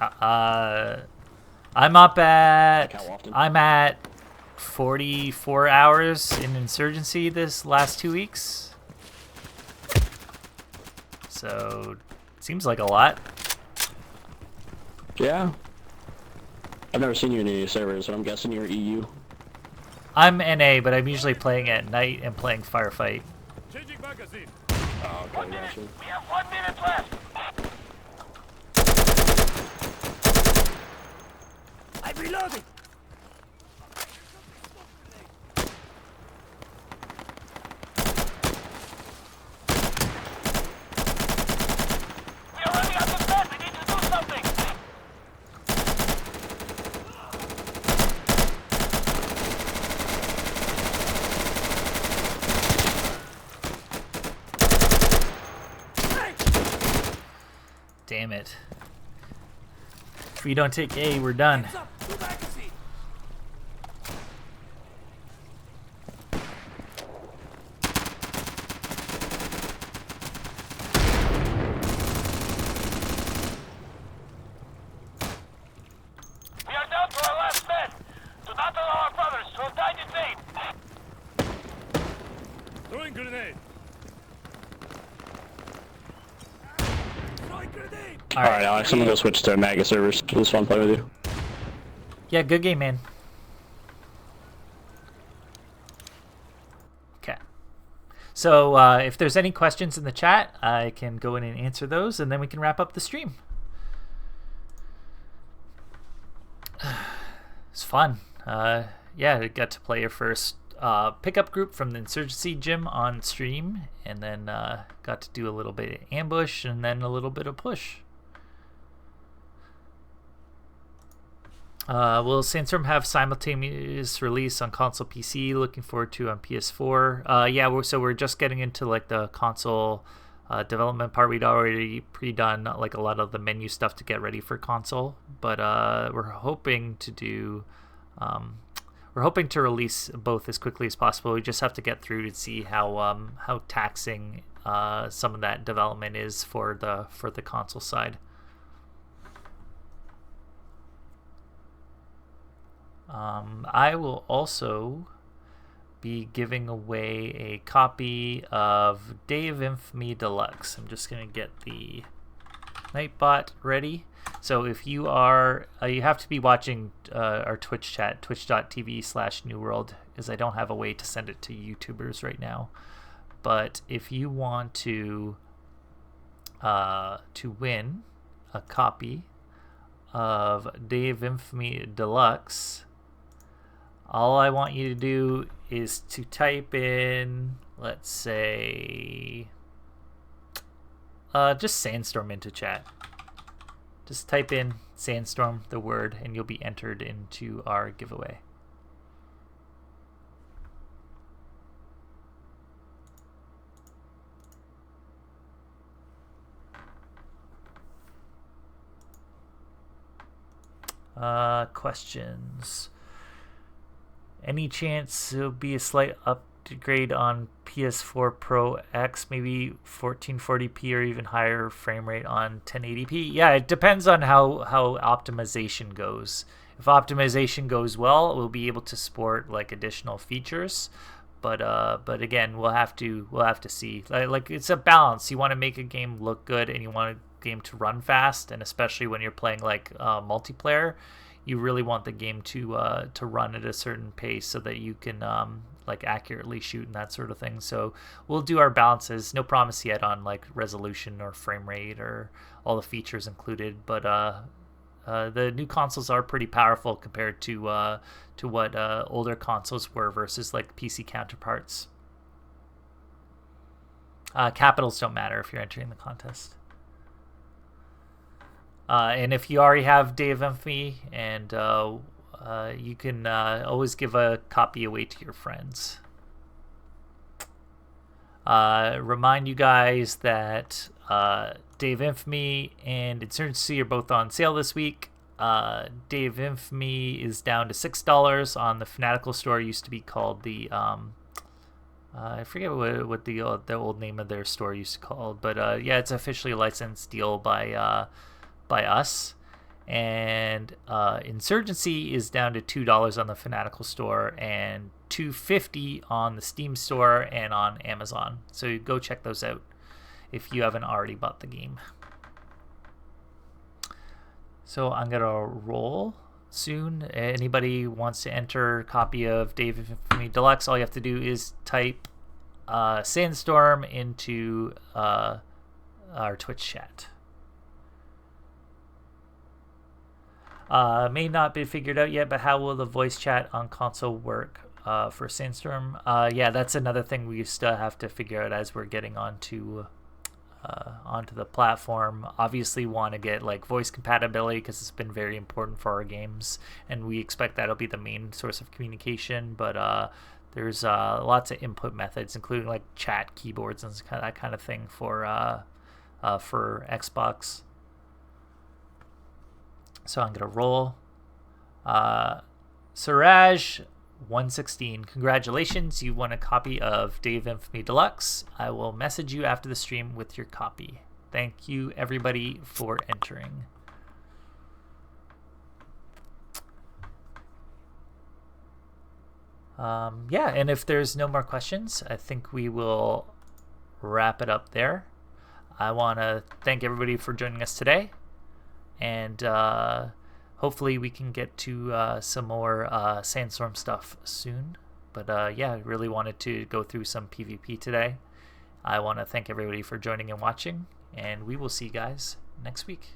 I'm up at Like how often? I'm at 44 hours in Insurgency this last 2 weeks. So it seems like a lot. Yeah. I've never seen you in any servers, so I'm guessing you're EU. I'm NA, but I'm usually playing at night and playing Firefight. Changing magazine. Oh, okay, gotcha. We have 1 minute left. I'm Reloading. We are running out of men. We need to do something. Damn it. If we don't take A, we're done. Heads up. Two magazine. We are down to our last men. Do not allow our brothers to have died in vain. Throwing grenade. Throwing grenade. Alright, Alex, I'm gonna go switch to Maga servers. It was fun playing with you. Yeah, good game, man. Okay. So if there's any questions in the chat, I can go in and answer those, and then we can wrap up the stream. It's fun. Yeah, I got to play your first pickup group from the Insurgency Gym on stream, and then got to do a little bit of ambush, and then a little bit of push. Will Sandstorm have simultaneous release on console PC? Looking forward to on PS4. Yeah, we're just getting into like the console development part. We'd already pre-done like a lot of the menu stuff to get ready for console, but we're hoping to do we're hoping to release both as quickly as possible. We just have to get through to see how taxing some of that development is for the console side. I will also be giving away a copy of Day of Infamy Deluxe. I'm just going to get the Nightbot ready. So if you are, you have to be watching our Twitch chat, twitch.tv/newworld, as I don't have a way to send it to YouTubers right now. But if you want to win a copy of Day of Infamy Deluxe, all I want you to do is to type in, let's say, just Sandstorm into chat. Just type in Sandstorm, the word, and you'll be entered into our giveaway. Questions. Any chance there'll be a slight upgrade on PS4 Pro X, maybe 1440p or even higher frame rate on 1080p? Yeah, it depends on how optimization goes. If optimization goes well, we'll be able to support like additional features. But again, we'll have to see. Like it's a balance. You want to make a game look good, and you want a game to run fast, and especially when you're playing like multiplayer, you really want the game to run at a certain pace so that you can like accurately shoot and that sort of thing. So we'll do our balances. No promise yet on like resolution or frame rate or all the features included, but the new consoles are pretty powerful compared to what older consoles were versus like PC counterparts. Capitals don't matter if you're entering the contest. And if you already have Day of Infamy, and you can always give a copy away to your friends. Remind you guys that Day of Infamy and Insurgency are both on sale this week. Day of Infamy is down to $6 on the Fanatical store. It used to be called the I forget what the old name of their store used to be called, but yeah, it's officially a licensed deal by us. And Insurgency is down to $2 on the Fanatical store and $2.50 on the Steam store and on Amazon. So go check those out if you haven't already bought the game. So I'm gonna roll soon. Anybody wants to enter a copy of Day of Infamy Deluxe, all you have to do is type Sandstorm into our Twitch chat. May not be figured out yet, but how will the voice chat on console work for Sandstorm? Yeah, that's another thing we still have to figure out as we're getting onto the platform. Obviously want to get like voice compatibility because it's been very important for our games, and we expect that'll be the main source of communication, but there's lots of input methods, including like chat keyboards and that kind of thing for Xbox. So I'm gonna roll. Suraj 116, congratulations, you won a copy of Day of Infamy Deluxe. I will message you after the stream with your copy. Thank you everybody for entering. Yeah, and if there's no more questions, I think we will wrap it up there. I want to thank everybody for joining us today, and hopefully we can get to some more Sandstorm stuff soon. But yeah, I really wanted to go through some PvP today. I want to thank everybody for joining and watching, and we will see you guys next week.